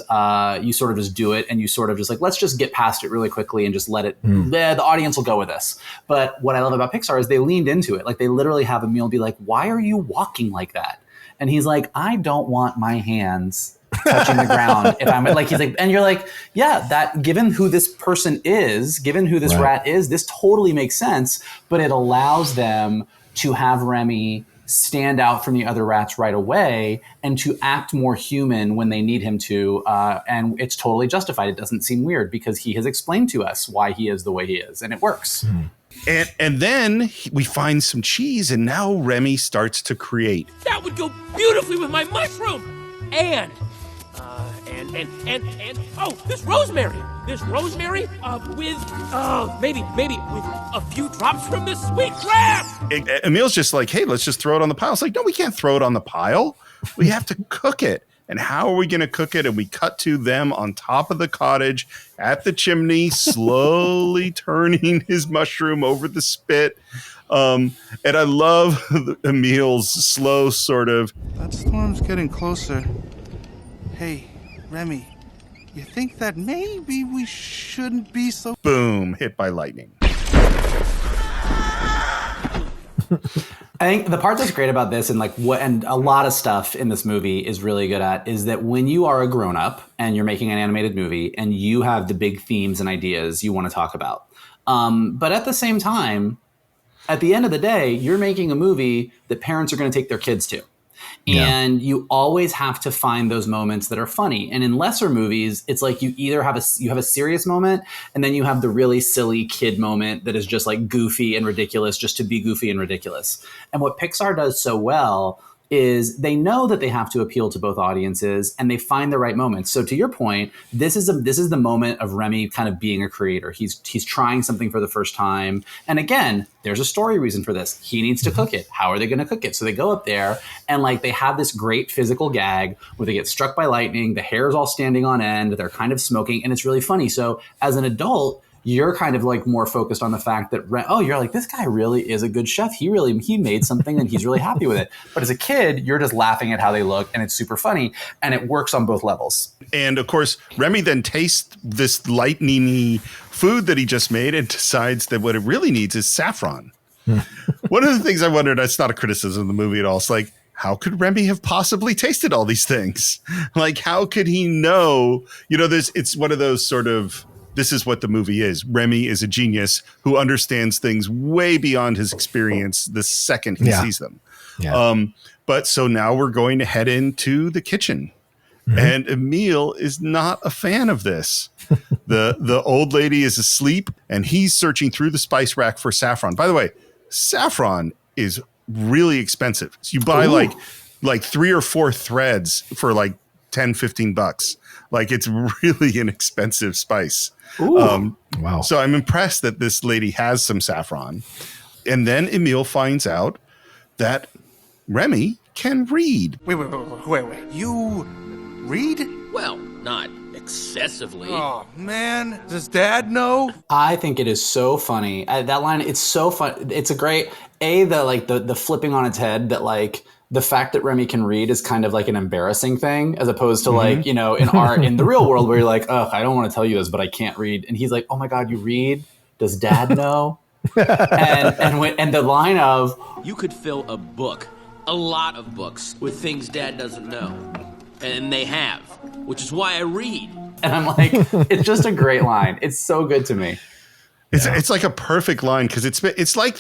you sort of just do it and you sort of just like, let's just get past it really quickly and just let it, the audience will go with this. But what I love about Pixar is they leaned into it. Like they literally have Emile be like, why are you walking like that? And he's like, I don't want my hands touching the ground. If I'm like, he's like, and you're like, yeah, that given who this person is, given who this rat is, this totally makes sense. But it allows them to have Remy stand out from the other rats right away and to act more human when they need him to. And it's totally justified. It doesn't seem weird because he has explained to us why he is the way he is, and it works. And then we find some cheese, and now Remy starts to create. That would go beautifully with my mushroom. And this rosemary. With maybe with a few drops from this sweet crab. Emile's just like, hey, let's just throw it on the pile. It's like, no, we can't throw it on the pile. We have to cook it. And how are we going to cook it? And we cut to them on top of the cottage at the chimney, slowly turning his mushroom over the spit. And I love Emile's slow sort of. That storm's getting closer. Hey, Remy, you think that maybe we shouldn't be so... Boom, hit by lightning. I think the part that's great about this and a lot of stuff in this movie is really good at is that when you are a grown-up and you're making an animated movie and you have the big themes and ideas you want to talk about. But at the same time, at the end of the day, you're making a movie that parents are going to take their kids to. And you always have to find those moments that are funny. And in lesser movies, it's like you either have a serious moment and then you have the really silly kid moment that is just like goofy and ridiculous just to be goofy and ridiculous. And what Pixar does so well is they know that they have to appeal to both audiences and they find the right moments. So to your point, this is the moment of Remy kind of being a creator. He's trying something for the first time. And again, there's a story reason for this. He needs to cook it. How are they going to cook it? So they go up there and like they have this great physical gag where they get struck by lightning. The hair's all standing on end. They're kind of smoking and it's really funny. So as an adult, you're kind of like more focused on the fact that, you're like, this guy really is a good chef. He made something and he's really happy with it. But as a kid, you're just laughing at how they look and it's super funny and it works on both levels. And of course, Remy then tastes this lightning-y food that he just made and decides that what it really needs is saffron. One of the things I wondered, it's not a criticism of the movie at all. It's like, how could Remy have possibly tasted all these things? Like, how could he know? It's one of those sort of, this is what the movie is. Remy is a genius who understands things way beyond his experience the second he sees them. But so now we're going to head into the kitchen. And Emile is not a fan of this. The old lady is asleep and he's searching through the spice rack for saffron. By the way, saffron is really expensive. So you buy like 3 or 4 threads for like $10-15. Like it's really an expensive spice. Wow. So I'm impressed that this lady has some saffron. And then Emile finds out that Remy can read. Wait. You read? Well, not excessively. Oh, man. Does Dad know? I think it is so funny. That line, it's so fun. It's a great, the flipping on its head that like the fact that Remy can read is kind of like an embarrassing thing, as opposed to like, you know, in the real world where you're like, oh, I don't want to tell you this, but I can't read. And he's like, oh my God, you read? Does Dad know? and the line of, you could fill a lot of books with things Dad doesn't know. And they have, which is why I read. And I'm like, it's just a great line. It's so good to me. It's like a perfect line, because it's like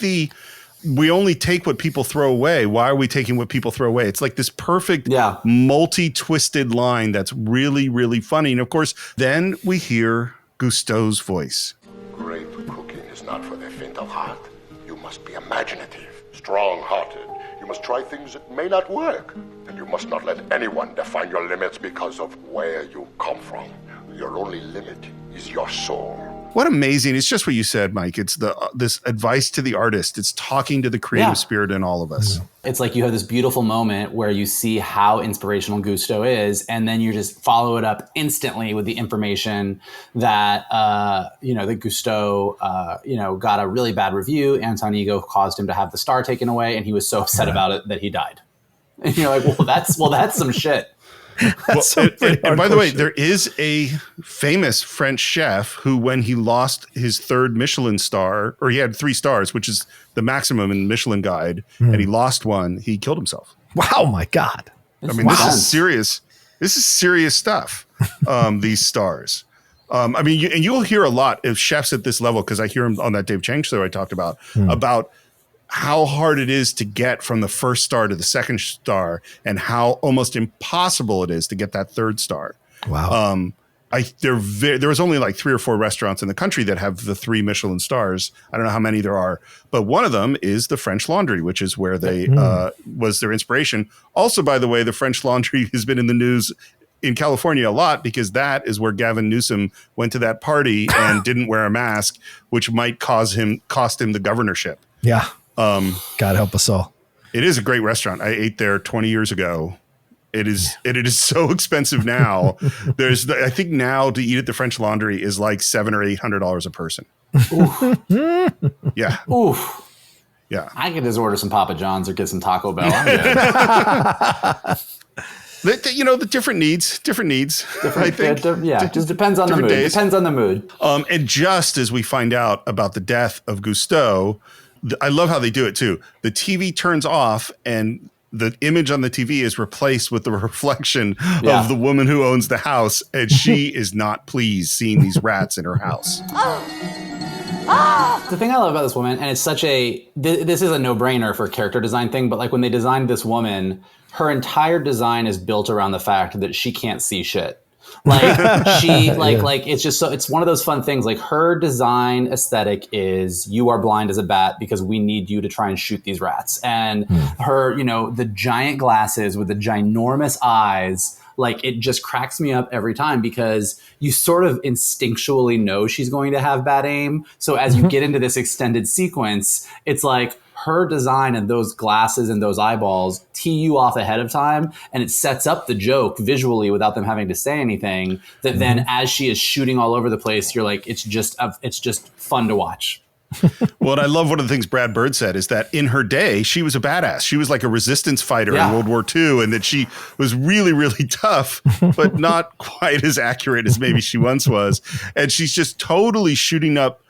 we only take what people throw away. Why are we taking what people throw away? It's like this perfect multi-twisted line that's really, really funny. And of course, then we hear Gusteau's voice. Great cooking is not for the faint of heart. You must be imaginative, strong-hearted. You must try things that may not work. And you must not let anyone define your limits because of where you come from. Your only limit is your soul. What amazing. It's just what you said, Mike. It's this advice to the artist. It's talking to the creative spirit in all of us. It's like you have this beautiful moment where you see how inspirational Gusteau is, and then you just follow it up instantly with the information that, that Gusteau, got a really bad review. Anton Ego caused him to have the star taken away, and he was so upset about it that he died. And you're like, that's some shit. And by the way, there is a famous French chef who, when he lost his third Michelin star, or he had 3 stars, which is the maximum in the Michelin Guide, and he lost one, he killed himself. Wow, my God. This is serious. This is serious stuff. These stars. And you'll hear a lot of chefs at this level, because I hear him on that Dave Chang show I talked about how hard it is to get from the first star to the second star, and how almost impossible it is to get that third star. Wow. There was only like 3 or 4 restaurants in the country that have the 3 Michelin stars. I don't know how many there are, but one of them is the French Laundry, which is where they was their inspiration. Also, by the way, the French Laundry has been in the news in California a lot, because that is where Gavin Newsom went to that party and didn't wear a mask, which might cost him the governorship. Yeah. God help us all. It is a great restaurant. I ate there 20 years ago. It is so expensive now. I think now to eat at the French Laundry is like $700 or $800 a person. Yeah. Oof. Yeah. I could just order some Papa John's or get some Taco Bell. I'm good. The different needs. I think. Just depends on the mood. Days. Depends on the mood. And just as we find out about the death of Gusteau, I love how they do it too. The TV turns off, and the image on the TV is replaced with the reflection of the woman who owns the house, and she is not pleased seeing these rats in her house. The thing I love about this woman, and it's this is a no-brainer for a character design thing, but like when they designed this woman, her entire design is built around the fact that she can't see shit. Like it's just it's one of those fun things. Like her design aesthetic is, you are blind as a bat because we need you to try and shoot these rats. And her, the giant glasses with the ginormous eyes, like it just cracks me up every time, because you sort of instinctually know she's going to have bad aim. So as you get into this extended sequence, it's like her design and those glasses and those eyeballs tee you off ahead of time, and it sets up the joke visually without them having to say anything, that then as she is shooting all over the place, you're like, it's just fun to watch. Well, and I love one of the things Brad Bird said is that in her day, she was a badass. She was like a resistance fighter in World War II, and that she was really, really tough, but not quite as accurate as maybe she once was. And she's just totally shooting up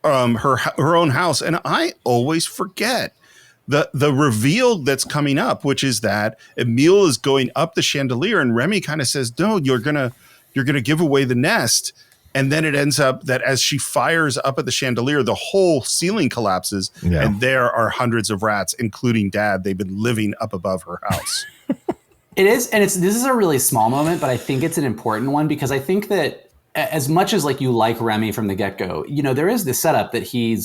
her own house. And I always forget the reveal that's coming up, which is that Emile is going up the chandelier, and Remy kind of says, no, you're gonna give away the nest. And then it ends up that as she fires up at the chandelier, the whole ceiling collapses, and there are hundreds of rats, including Dad. They've been living up above her house. It is, and this is a really small moment, but I think it's an important one, because I think that as much as like you like Remy from the get-go, there is this setup that he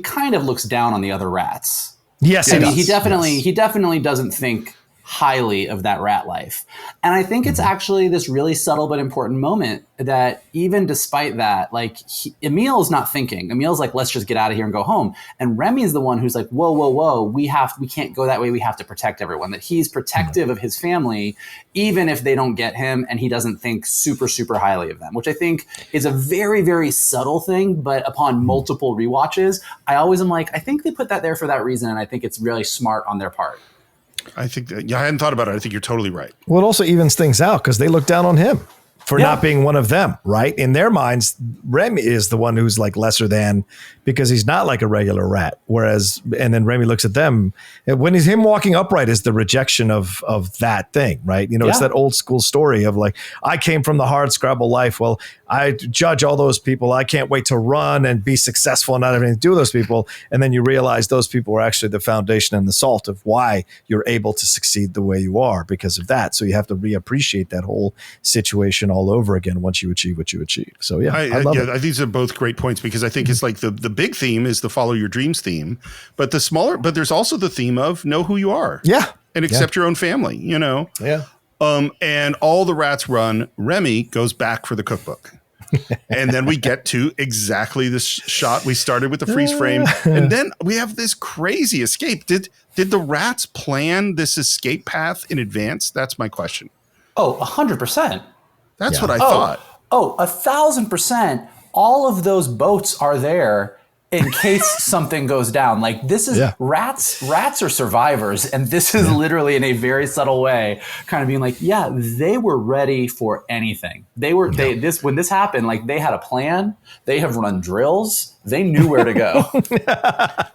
kind of looks down on the other rats. Yes, I mean, he definitely doesn't think highly of that rat life. And I think it's actually this really subtle but important moment that even despite that, like Emile is not thinking. Emile's like, let's just get out of here and go home. And Remy is the one who's like, whoa, we can't go that way. We have to protect everyone. That he's protective of his family, even if they don't get him, and he doesn't think super, super highly of them, which I think is a very, very subtle thing. But upon multiple rewatches, I always am like, I think they put that there for that reason. And I think it's really smart on their part. I think I hadn't thought about it. I think you're totally right. Well, it also evens things out because they look down on him for not being one of them, right? In their minds, Remy is the one who's like lesser than because he's not like a regular rat. Whereas, and then Remy looks at them. And when he's him walking upright is the rejection of that thing, right? You know, it's that old school story of like, I came from the hard scrabble life. Well, I judge all those people. I can't wait to run and be successful and not have anything to do with those people. And then you realize those people were actually the foundation and the salt of why you're able to succeed the way you are because of that. So you have to reappreciate that whole situation all over again once you achieve what you achieve. So I love it. These are both great points because I think it's like the big theme is the follow your dreams theme, but there's also the theme of know who you are. Yeah. And accept your own family, you know? Yeah. And all the rats run. Remy goes back for the cookbook. And then we get to exactly this shot. We started with the freeze frame. And then we have this crazy escape. Did the rats plan this escape path in advance? That's my question. Oh, 100%. That's what I thought. Oh, 1,000%. All of those boats are there in case something goes down. Like this is rats are survivors. And this is literally in a very subtle way, kind of being like, they were ready for anything. When this happened, like they had a plan, they have run drills, they knew where to go.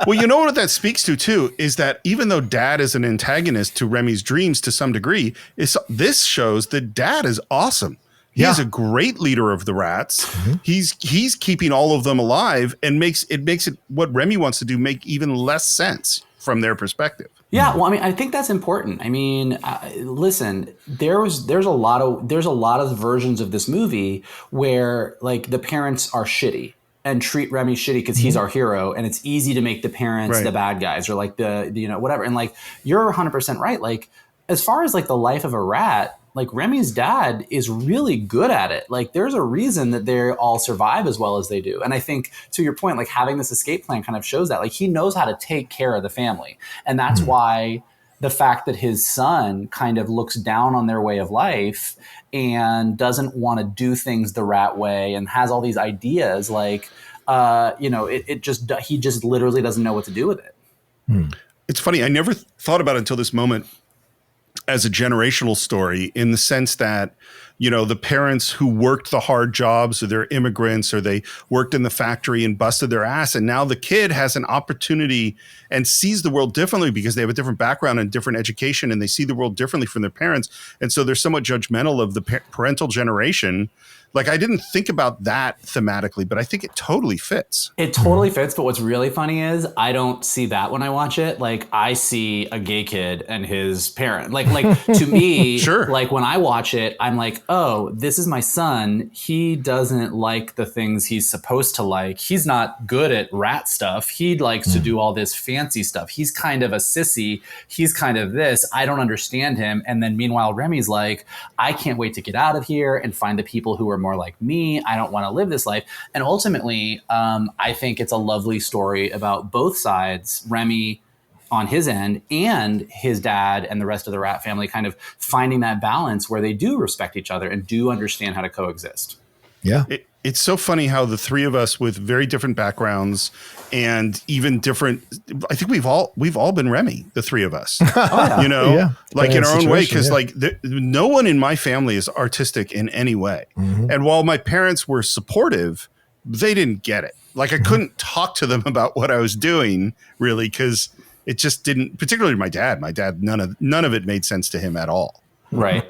Well, you know what that speaks to too, is that even though dad is an antagonist to Remy's dreams to some degree, this shows that dad is awesome. He's a great leader of the rats. Mm-hmm. He's keeping all of them alive and makes it what Remy wants to do make even less sense from their perspective. Yeah, well, I mean, I think that's important. I mean, listen, there's a lot of versions of this movie where like the parents are shitty and treat Remy shitty because he's our hero, and it's easy to make the parents the bad guys or like the whatever. And like you're 100% right. Like as far as like the life of a rat. Like Remy's dad is really good at it. Like there's a reason that they all survive as well as they do. And I think to your point, like having this escape plan kind of shows that like he knows how to take care of the family. And that's why the fact that his son kind of looks down on their way of life and doesn't want to do things the rat way and has all these ideas like, he just literally doesn't know what to do with it. It's funny. I never thought about it until this moment as a generational story in the sense that, you know, the parents who worked the hard jobs or they're immigrants or they worked in the factory and busted their ass. And now the kid has an opportunity and sees the world differently because they have a different background and different education and they see the world differently from their parents. And so they're somewhat judgmental of the parental generation. Like I didn't think about that thematically, but I think it totally fits. It totally fits. But what's really funny is I don't see that when I watch it. Like I see a gay kid and his parent. Like to me, sure. Like when I watch it, I'm like, oh, this is my son. He doesn't like the things he's supposed to like. He's not good at rat stuff. He likes to do all this fancy stuff. He's kind of a sissy. He's kind of this. I don't understand him. And then meanwhile, Remy's like, I can't wait to get out of here and find the people who are more like me. I don't want to live this life. And ultimately, I think it's a lovely story about both sides, Remy on his end and his dad and the rest of the rat family kind of finding that balance where they do respect each other and do understand how to coexist. Yeah. It's so funny how the three of us with very different backgrounds and even different, I think we've all been Remy, the three of us, you know, like in our own way. Cause like no one in my family is artistic in any way. Mm-hmm. And while my parents were supportive, they didn't get it. Like I couldn't talk to them about what I was doing really. Cause it just didn't, particularly my dad, none of it made sense to him at all. Right.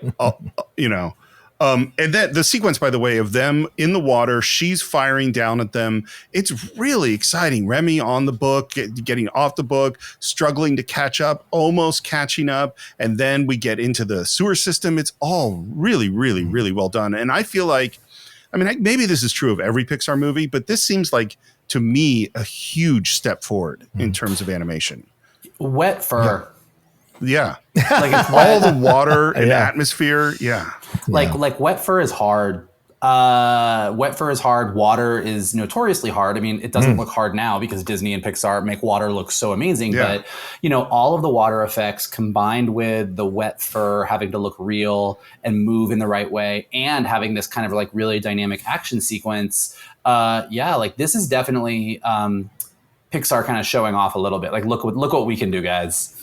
You know, and that the sequence, by the way, of them in the water, she's firing down at them. It's really exciting. Remy on the book, getting off the book, struggling to catch up, almost catching up. And then we get into the sewer system. It's all really, really, really well done. And I feel like, I mean, maybe this is true of every Pixar movie, but this seems like, to me, a huge step forward in terms of animation. Wet fur. Yeah. Like it's all the water and atmosphere. Yeah. Like wet fur is hard. Wet fur is hard. Water is notoriously hard. I mean, it doesn't look hard now because Disney and Pixar make water look so amazing. Yeah. But, you know, all of the water effects combined with the wet fur having to look real and move in the right way and having this kind of like really dynamic action sequence. Like this is definitely Pixar kind of showing off a little bit. Like, look what we can do, guys.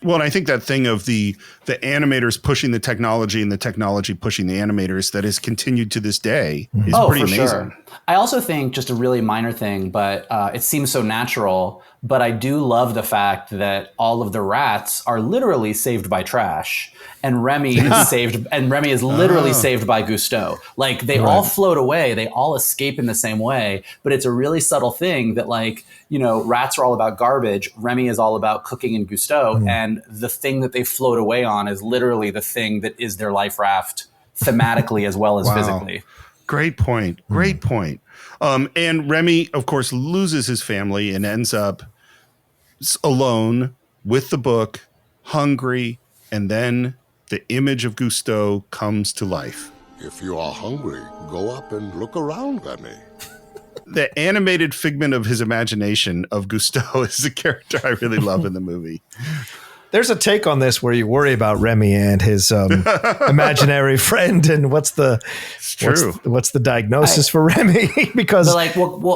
Well, and I think that thing of the animators pushing the technology and the technology pushing the animators that has continued to this day is pretty amazing. Sure. I also think, just a really minor thing, but it seems so natural, but I do love the fact that all of the rats are literally saved by trash, and Remy is saved, and Remy is literally saved by Gusteau. Like, they all float away, they all escape in the same way, but it's a really subtle thing that, like, you know, rats are all about garbage, Remy is all about cooking and Gusteau, and the thing that they float away on is literally the thing that is their life raft, thematically as well as physically. Great point. Great point. And Remy, of course, loses his family and ends up alone with the book, hungry, and then the image of Gusteau comes to life. If you are hungry, go up and look around, Remy. The animated figment of his imagination of Gusteau is a character I really love in the movie. There's a take on this where you worry about Remy and his imaginary friend, and what's the diagnosis for Remy? Because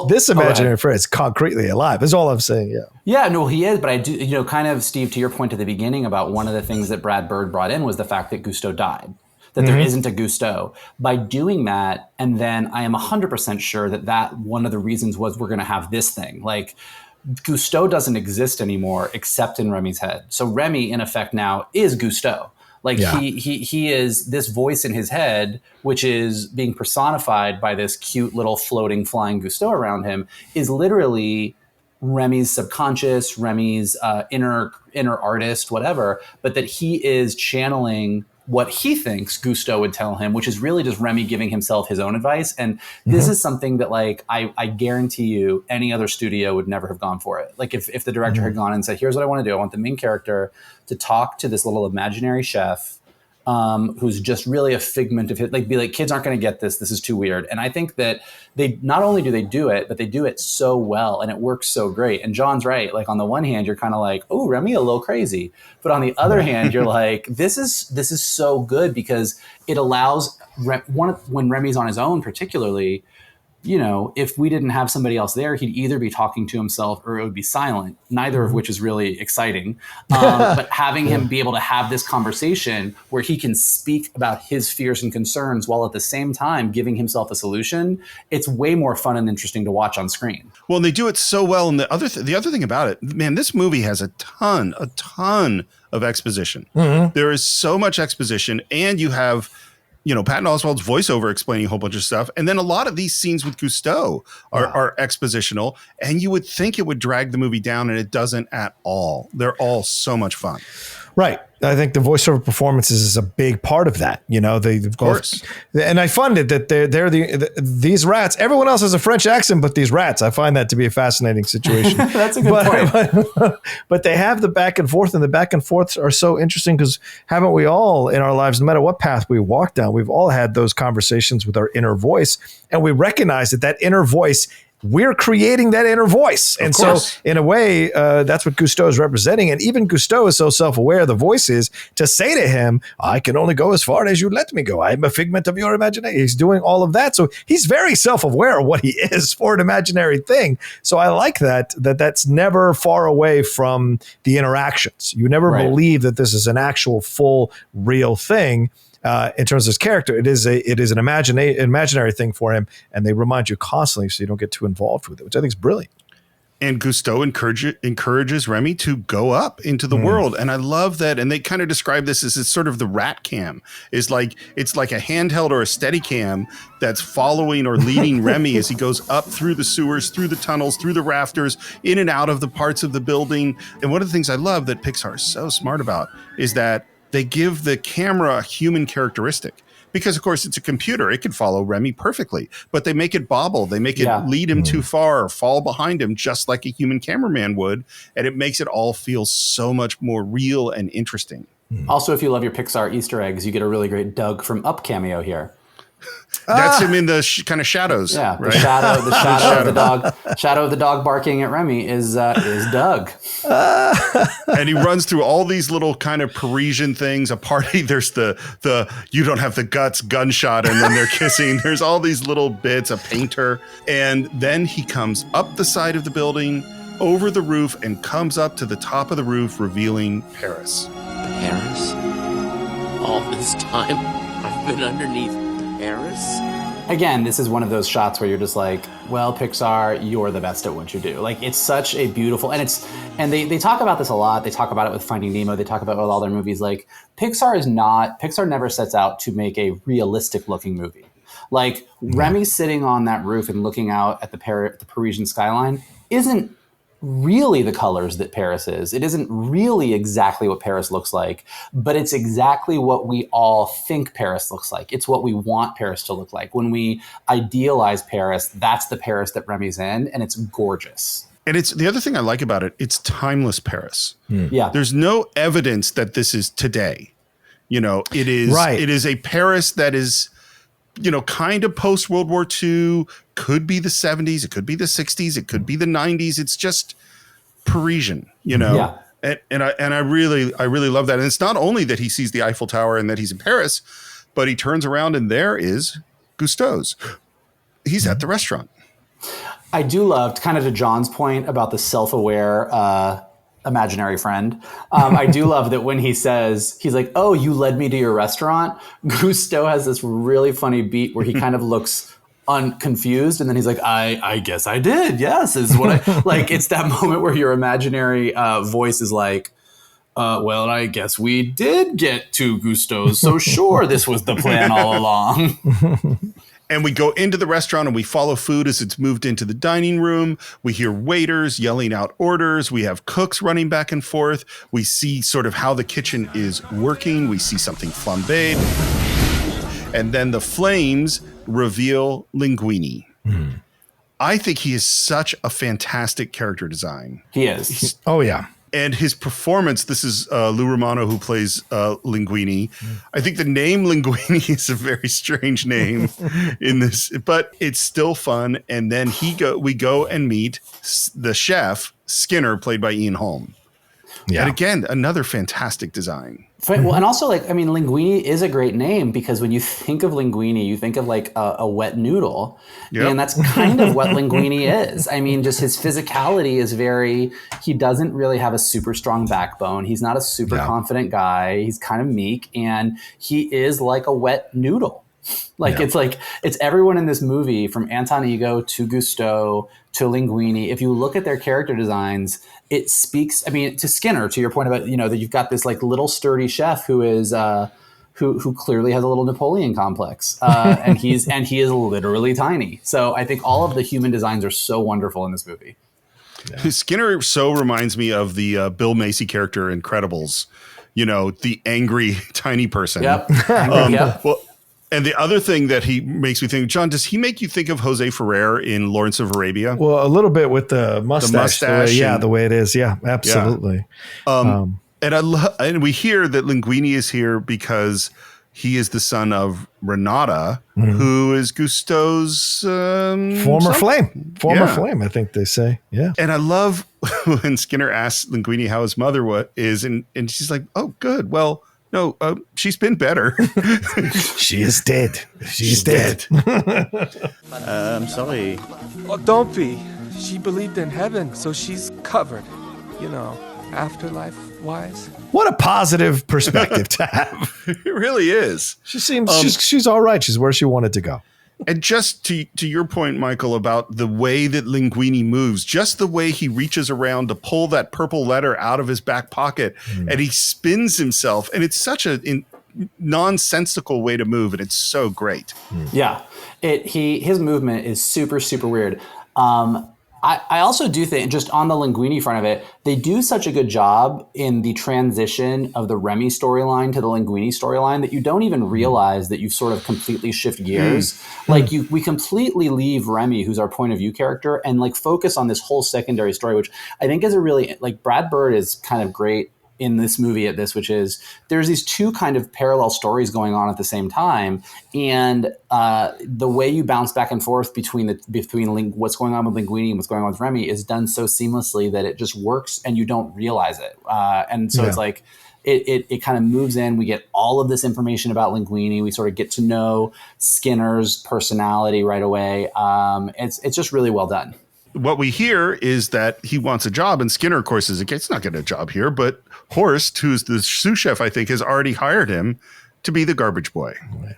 this imaginary friend is concretely alive. That's all I'm saying. Yeah, no, he is. But I do, you know, kind of, Steve, to your point at the beginning about one of the things that Brad Bird brought in was the fact that Gusteau died, that there isn't a Gusteau. By doing that, and then I am 100% sure that one of the reasons was we're going to have this thing. Like, Gusteau doesn't exist anymore except in Remy's head. So Remy, in effect, now is Gusteau. Like, he is this voice in his head, which is being personified by this cute little floating, flying Gusteau around him, is literally Remy's subconscious, Remy's inner artist, whatever, but that he is channeling what he thinks Gusteau would tell him, which is really just Remy giving himself his own advice. And this is something that, like, I guarantee you any other studio would never have gone for it. Like, if the director had gone and said, here's what I want to do. I want the main character to talk to this little imaginary chef who's just really a figment of his, like, be like, kids aren't going to get this. This is too weird. And I think that they, not only do they do it, but they do it so well and it works so great. And John's right. Like, on the one hand, you're kind of like, oh, Remy, a little crazy. But on the other hand, you're like, this is so good because it allows when Remy's on his own, particularly, you know, if we didn't have somebody else there, he'd either be talking to himself or it would be silent, neither of which is really exciting. But having him be able to have this conversation where he can speak about his fears and concerns while at the same time giving himself a solution, it's way more fun and interesting to watch on screen. Well, and they do it so well. And the other thing about it, man, this movie has a ton of exposition. There is so much exposition, and you have, you know, Patton Oswalt's voiceover explaining a whole bunch of stuff. And then a lot of these scenes with Gusteau are expositional, and you would think it would drag the movie down, and it doesn't at all. They're all so much fun. Right. I think the voiceover performances is a big part of that. You know, of course. And I find it that they're these rats. Everyone else has a French accent, but these rats. I find that to be a fascinating situation. That's a good point. But they have the back and forth, and the back and forths are so interesting because haven't we all in our lives, no matter what path we walk down, we've all had those conversations with our inner voice, and we recognize that inner voice. We're creating that inner voice. And so in a way, that's what Gusteau is representing. And even Gusteau is so self-aware of the voice is to say to him, I can only go as far as you let me go. I'm a figment of your imagination. He's doing all of that. So he's very self-aware of what he is for an imaginary thing. So I like that's never far away from the interactions. You never believe that this is an actual full real thing. In terms of his character, it is an imaginary thing for him, and they remind you constantly so you don't get too involved with it, which I think is brilliant. And Gusteau encourages Remy to go up into the world, and I love that. And they kind of describe this as it's sort of the rat cam. It's like a handheld or a steady cam that's following or leading Remy as he goes up through the sewers, through the tunnels, through the rafters, in and out of the parts of the building. And one of the things I love that Pixar is so smart about is that they give the camera a human characteristic because, of course, it's a computer. It can follow Remy perfectly, but they make it bobble. They make it lead him too far or fall behind him just like a human cameraman would. And it makes it all feel so much more real and interesting. Also, if you love your Pixar Easter eggs, you get a really great Doug from Up cameo here. That's him in the kind of shadows. Yeah, right? the shadow of the dog. Shadow of the dog barking at Remy is Doug. And he runs through all these little kind of Parisian things. A party. There's the you don't have the guts gunshot, and then they're kissing. There's all these little bits. A painter, and then he comes up the side of the building over the roof and comes up to the top of the roof, revealing Paris. Paris? All this time, I've been underneath Paris? Again, this is one of those shots where you're just like, well, Pixar, you're the best at what you do. Like, it's such a beautiful, and they talk about this a lot. They talk about it with Finding Nemo. They talk about it with all their movies. Like, Pixar never sets out to make a realistic looking movie. Like, Remy sitting on that roof and looking out at the Parisian skyline isn't really the colors that Paris is. It isn't really exactly what Paris looks like, but it's exactly what we all think Paris looks like. It's what we want Paris to look like. When we idealize Paris, that's the Paris that Remy's in, and it's gorgeous. And it's the other thing I like about it, it's timeless Paris. Yeah. There's no evidence that this is today. You know, it is a Paris that is, you know, kind of post World War II, could be the 70s, it could be the 60s, it could be the 90s. It's just Parisian, you know. Yeah. And I really love that. And it's not only that he sees the Eiffel Tower and that he's in Paris, but he turns around and there is Gusteau's. He's at the restaurant. I do love, kind of to John's point about the self-aware imaginary friend. I do love that when he says, he's like, oh, you led me to your restaurant. Gusteau has this really funny beat where he kind of looks confused. And then he's like, I guess I did. Yes. Is what I like. It's that moment where your imaginary voice is like, well, I guess we did get to Gusteau's. So sure, this was the plan all along. And we go into the restaurant and we follow food as it's moved into the dining room. We hear waiters yelling out orders. We have cooks running back and forth. We see sort of how the kitchen is working. We see something flambéed. And then the flames reveal Linguini. I think he is such a fantastic character design. He is. Oh, yeah. And his performance, this is Lou Romano who plays Linguini. I think the name Linguini is a very strange name in this, but it's still fun. And then we go and meet the chef, Skinner, played by Ian Holm. Yeah. And again, another fantastic design. Well, and also, like, I mean, Linguini is a great name because when you think of Linguini, you think of like a wet noodle. Yep. And that's kind of what Linguini is. I mean, just his physicality is he doesn't really have a super strong backbone. He's not a super confident guy. He's kind of meek, and he is like a wet noodle. It's everyone in this movie from Anton Ego to Gusteau to Linguini. If you look at their character designs, it speaks, I mean, to Skinner, to your point about, you know, that you've got this like little sturdy chef who is, who clearly has a little Napoleon complex. And he is literally tiny. So I think all of the human designs are so wonderful in this movie. Yeah. Skinner so reminds me of the Bill Macy character in Incredibles, you know, the angry tiny person. Yep. Well, and the other thing that he makes me think, John, does he make you think of Jose Ferrer in Lawrence of Arabia? Well, a little bit with the mustache. The way it is. Yeah, absolutely. Yeah. And we hear that Linguini is here because he is the son of Renata, who is Gusteau's former flame, I think they say. Yeah. And I love when Skinner asks Linguini how his mother is, and she's like, oh, good. Well, no, she's been better. She is dead. She's dead. I'm sorry. Oh, don't be. She believed in heaven, so she's covered. You know, afterlife-wise. What a positive perspective to have. It really is. She seems she's all right. She's where she wanted to go. And just to your point, Michael, about the way that Linguini moves, just the way he reaches around to pull that purple letter out of his back pocket and he spins himself. And it's such a nonsensical way to move. And it's so great. Yeah, his movement is super, super weird. I also do think, just on the Linguini front of it, they do such a good job in the transition of the Remy storyline to the Linguini storyline that you don't even realize that you've sort of completely shift gears. Like we completely leave Remy, who's our point of view character, and like focus on this whole secondary story, which I think is a really, like, Brad Bird is kind of great in this movie at this, which is there's these two kind of parallel stories going on at the same time. And the way you bounce back and forth between what's going on with Linguini and what's going on with Remy is done so seamlessly that it just works and you don't realize it. And so it's like, it kind of moves in. We get all of this information about Linguini. We sort of get to know Skinner's personality right away. It's just really well done. what we hear is that he wants a job, and Skinner, of course, is it's not getting a job here, but Horst, who's the sous chef, I think, has already hired him to be the garbage boy.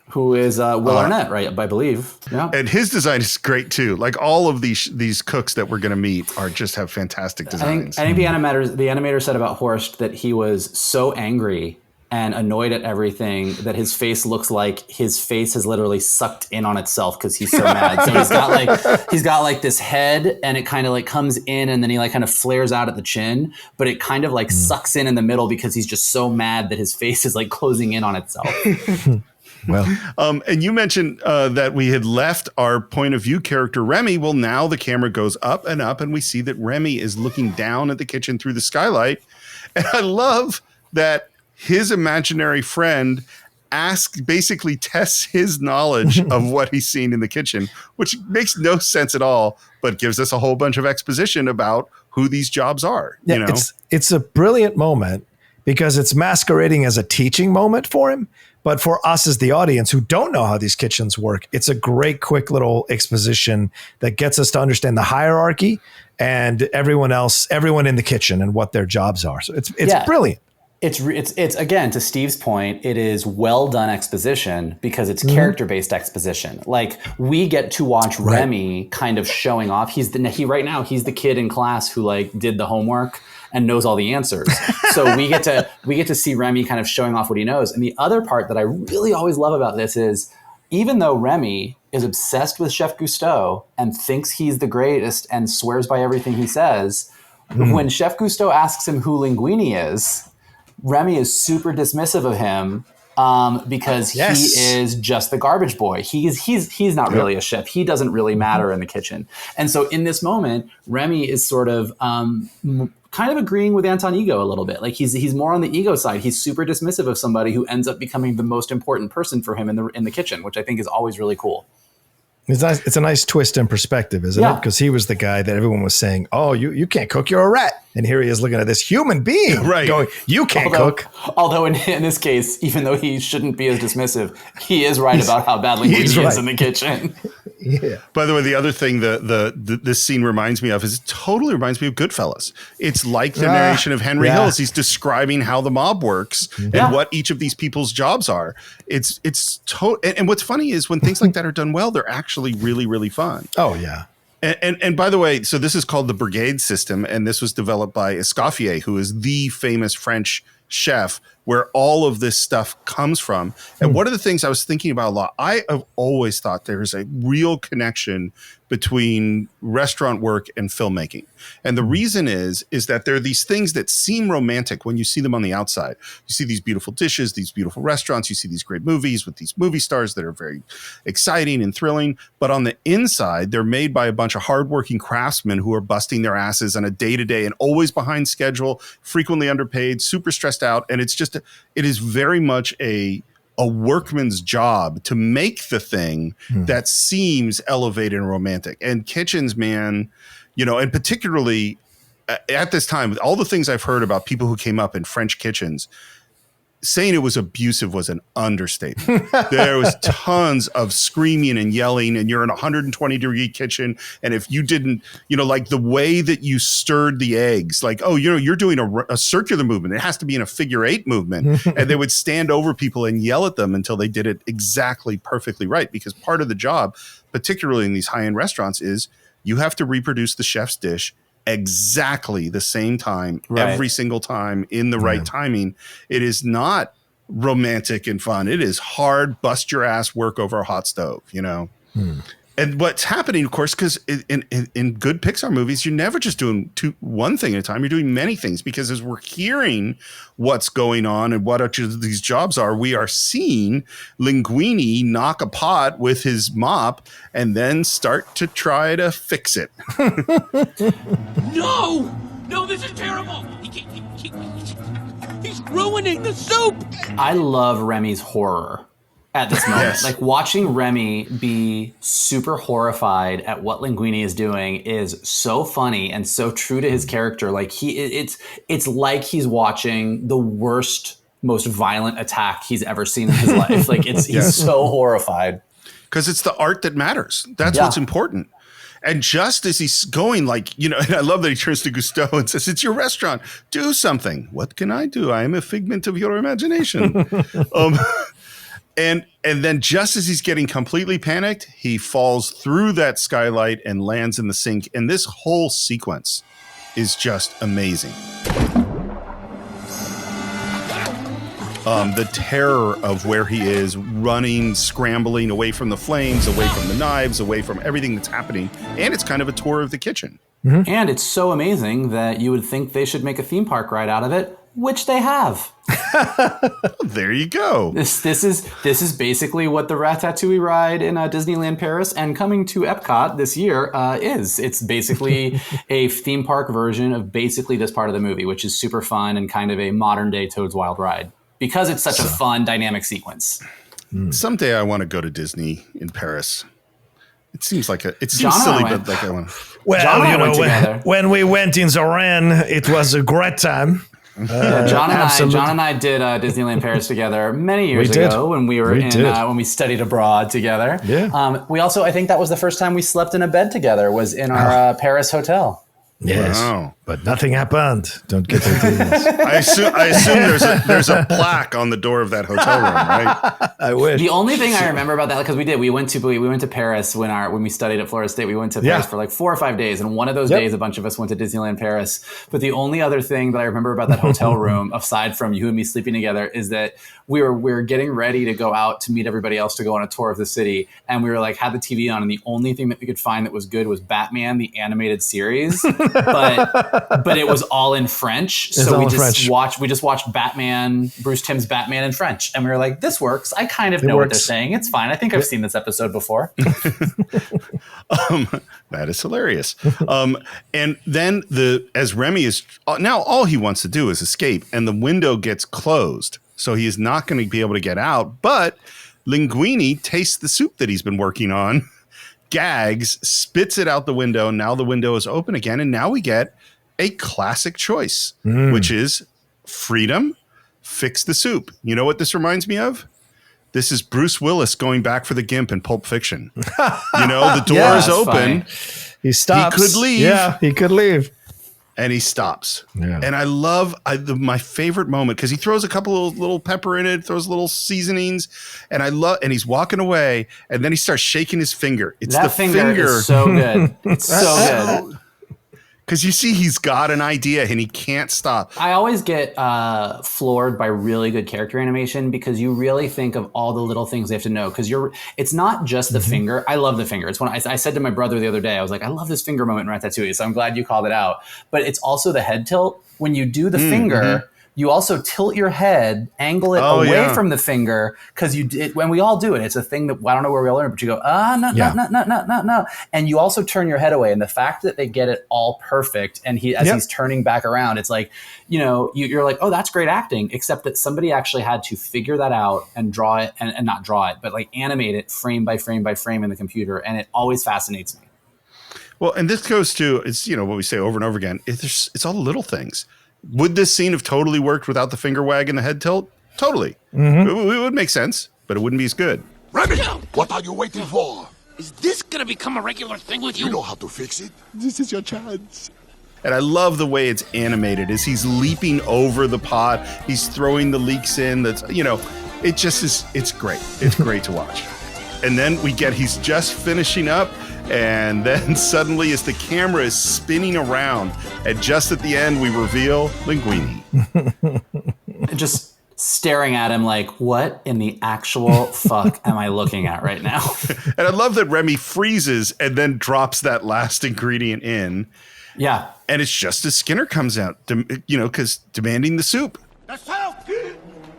Who is Will Arnett, right? I believe. Yeah. And his design is great too. Like all of these cooks that we're going to meet are just have fantastic designs. I think the animator said about Horst that he was so angry and annoyed at everything that his face looks like his face has literally sucked in on itself because he's so mad. So he's got like this head, and it kind of like comes in, and then he like kind of flares out at the chin, but it kind of like sucks in the middle because he's just so mad that his face is like closing in on itself. Well, and you mentioned that we had left our point of view character Remy. Well, now the camera goes up and up, and we see that Remy is looking down at the kitchen through the skylight. And I love that his imaginary friend basically tests his knowledge of what he's seen in the kitchen, which makes no sense at all, but gives us a whole bunch of exposition about who these jobs are. Yeah, you know? It's a brilliant moment because it's masquerading as a teaching moment for him. But for us as the audience who don't know how these kitchens work, it's a great, quick little exposition that gets us to understand the hierarchy and everyone in the kitchen and what their jobs are. So it's brilliant. It's again, to Steve's point, it is well done exposition because it's character-based exposition. Like we get to watch Remy kind of showing off. He's the kid in class who like did the homework and knows all the answers. So we get to see Remy kind of showing off what he knows. And the other part that I really always love about this is even though Remy is obsessed with Chef Gusteau and thinks he's the greatest and swears by everything he says, when Chef Gusteau asks him who Linguini is, Remy is super dismissive of him because he is just the garbage boy. He's not really a chef. He doesn't really matter in the kitchen. And so in this moment, Remy is sort of kind of agreeing with Anton Ego a little bit. Like he's more on the ego side. He's super dismissive of somebody who ends up becoming the most important person for him in the kitchen, which I think is always really cool. It's nice. It's a nice twist in perspective, isn't it? Because he was the guy that everyone was saying, "Oh, you can't cook. You're a rat." And here he is looking at this human being, going, "You can't cook." Although in this case, even though he shouldn't be as dismissive, he is right about how badly he is in the kitchen. Yeah. By the way, the other thing this scene reminds me of is it totally reminds me of Goodfellas. It's like the narration of Henry Hill as he's describing how the mob works and what each of these people's jobs are. And what's funny is when things like that are done well, they're actually really, really fun. Oh yeah. And by the way, so this is called the Brigade system, and this was developed by Escoffier, who is the famous French chef where all of this stuff comes from. And one of the things I was thinking about a lot, I have always thought there's a real connection between restaurant work and filmmaking. And the reason is that there are these things that seem romantic when you see them on the outside. You see these beautiful dishes, these beautiful restaurants, you see these great movies with these movie stars that are very exciting and thrilling. But on the inside, they're made by a bunch of hardworking craftsmen who are busting their asses on a day-to-day and always behind schedule, frequently underpaid, super stressed out. And it's just, it is very much a workman's job to make the thing that seems elevated and romantic. And kitchens, man, and particularly at this time, with all the things I've heard about people who came up in French kitchens, saying it was abusive was an understatement. There was tons of screaming and yelling, and you're in a 120-degree kitchen. And if you didn't, like the way that you stirred the eggs, like, you're doing a circular movement. It has to be in a figure 8 movement. And they would stand over people and yell at them until they did it exactly perfectly right. Because part of the job, particularly in these high-end restaurants, is you have to reproduce the chef's dish exactly the same time every single time in the right timing. It is not romantic and fun. It is hard, bust your ass work over a hot stove, And what's happening, of course, because in good Pixar movies, you're never just doing one thing at a time. You're doing many things because as we're hearing what's going on and what each of these jobs are, we are seeing Linguini knock a pot with his mop and then start to try to fix it. No, this is terrible. He's ruining the soup. I love Remy's horror at this moment. Yes. Like watching Remy be super horrified at what Linguini is doing is so funny and so true to his character. Like it's like he's watching the worst, most violent attack he's ever seen in his life. Like he's so horrified. Because it's the art that matters. That's what's important. And just as he's going, like, you know, and I love that he turns to Gusteau and says, "It's your restaurant. Do something." "What can I do? I am a figment of your imagination." And then just as he's getting completely panicked, he falls through that skylight and lands in the sink. And this whole sequence is just amazing. The terror of where he is, running, scrambling away from the flames, away from the knives, away from everything that's happening. And it's kind of a tour of the kitchen. Mm-hmm. And it's so amazing that you would think they should make a theme park ride out of it, which they have. There you go. This is basically what the Ratatouille ride in Disneyland Paris and coming to Epcot this year is. It's basically a theme park version of basically this part of the movie, which is super fun and kind of a modern day Toad's Wild Ride because it's such a fun dynamic sequence. Someday I want to go to Disney in Paris. It seems like it seems silly, but like I want. Well, you know, when we went in the rain, it was a great time. John and I did Disneyland Paris together many years ago when we were when we studied abroad together. Yeah. We also, I think that was the first time we slept in a bed together was in our Paris hotel. Yes, wow. But nothing happened. Don't get into I assume there's a plaque on the door of that hotel room, right? I wish. The only thing I remember about that, because we went to Paris when we studied at Florida State. We went to Paris for like 4 or 5 days, and one of those days, a bunch of us went to Disneyland Paris. But the only other thing that I remember about that hotel room, aside from you and me sleeping together, is that we were getting ready to go out to meet everybody else to go on a tour of the city, and we were like had the TV on, and the only thing that we could find that was good was Batman the animated series, but it was all in French. So we just watched Bruce Timm's Batman in French, and we were like, this works. I kind of know what they're saying. It's fine. I think I've seen this episode before. That is hilarious. And then as Remy is now, all he wants to do is escape, and the window gets closed. So he is not going to be able to get out. But Linguini tastes the soup that he's been working on, gags, spits it out the window. Now the window is open again. And now we get a classic choice, which is freedom, fix the soup. You know what this reminds me of? This is Bruce Willis going back for the Gimp in Pulp Fiction. You know, the door is open. Funny. He stops. He could leave. Yeah, he could leave. And he stops. Yeah. And I love my favorite moment because he throws a couple of little pepper in it, throws little seasonings, and he's walking away, and then he starts shaking his finger. It's that the finger is so good. It's so good. Because you see, he's got an idea and he can't stop. I always get floored by really good character animation because you really think of all the little things they have to know. Because it's not just the finger. I love the finger. It's when I said to my brother the other day, I was like, I love this finger moment in Ratatouille. So I'm glad you called it out. But it's also the head tilt. When you do the finger, you also tilt your head, angle it away from the finger, because when we all do it, it's a thing that I don't know where we all learn, but you go, no. And you also turn your head away. And the fact that they get it all perfect, and he's turning back around, it's like, you know, you're like, oh, that's great acting, except that somebody actually had to figure that out and draw it, and not draw it, but like animate it frame by frame by frame in the computer. And it always fascinates me. Well, and this goes to, it's, you know, what we say over and over again, it's all the little things. Would this scene have totally worked without the finger wag and the head tilt? Totally. It would make sense, but it wouldn't be as good. Remy, what are you waiting for? Is this gonna become a regular thing with you? You know how to fix it. This is your chance. And I love the way it's animated as he's leaping over the pot. He's throwing the leeks in. That's, you know, it just is, it's great. It's great to watch. And then he's just finishing up. And then suddenly, as the camera is spinning around, and just at the end, we reveal Linguini. Just staring at him like, what in the actual fuck am I looking at right now? And I love that Remy freezes and then drops that last ingredient in. Yeah. And it's just as Skinner comes out, you know, because demanding the soup. The soup!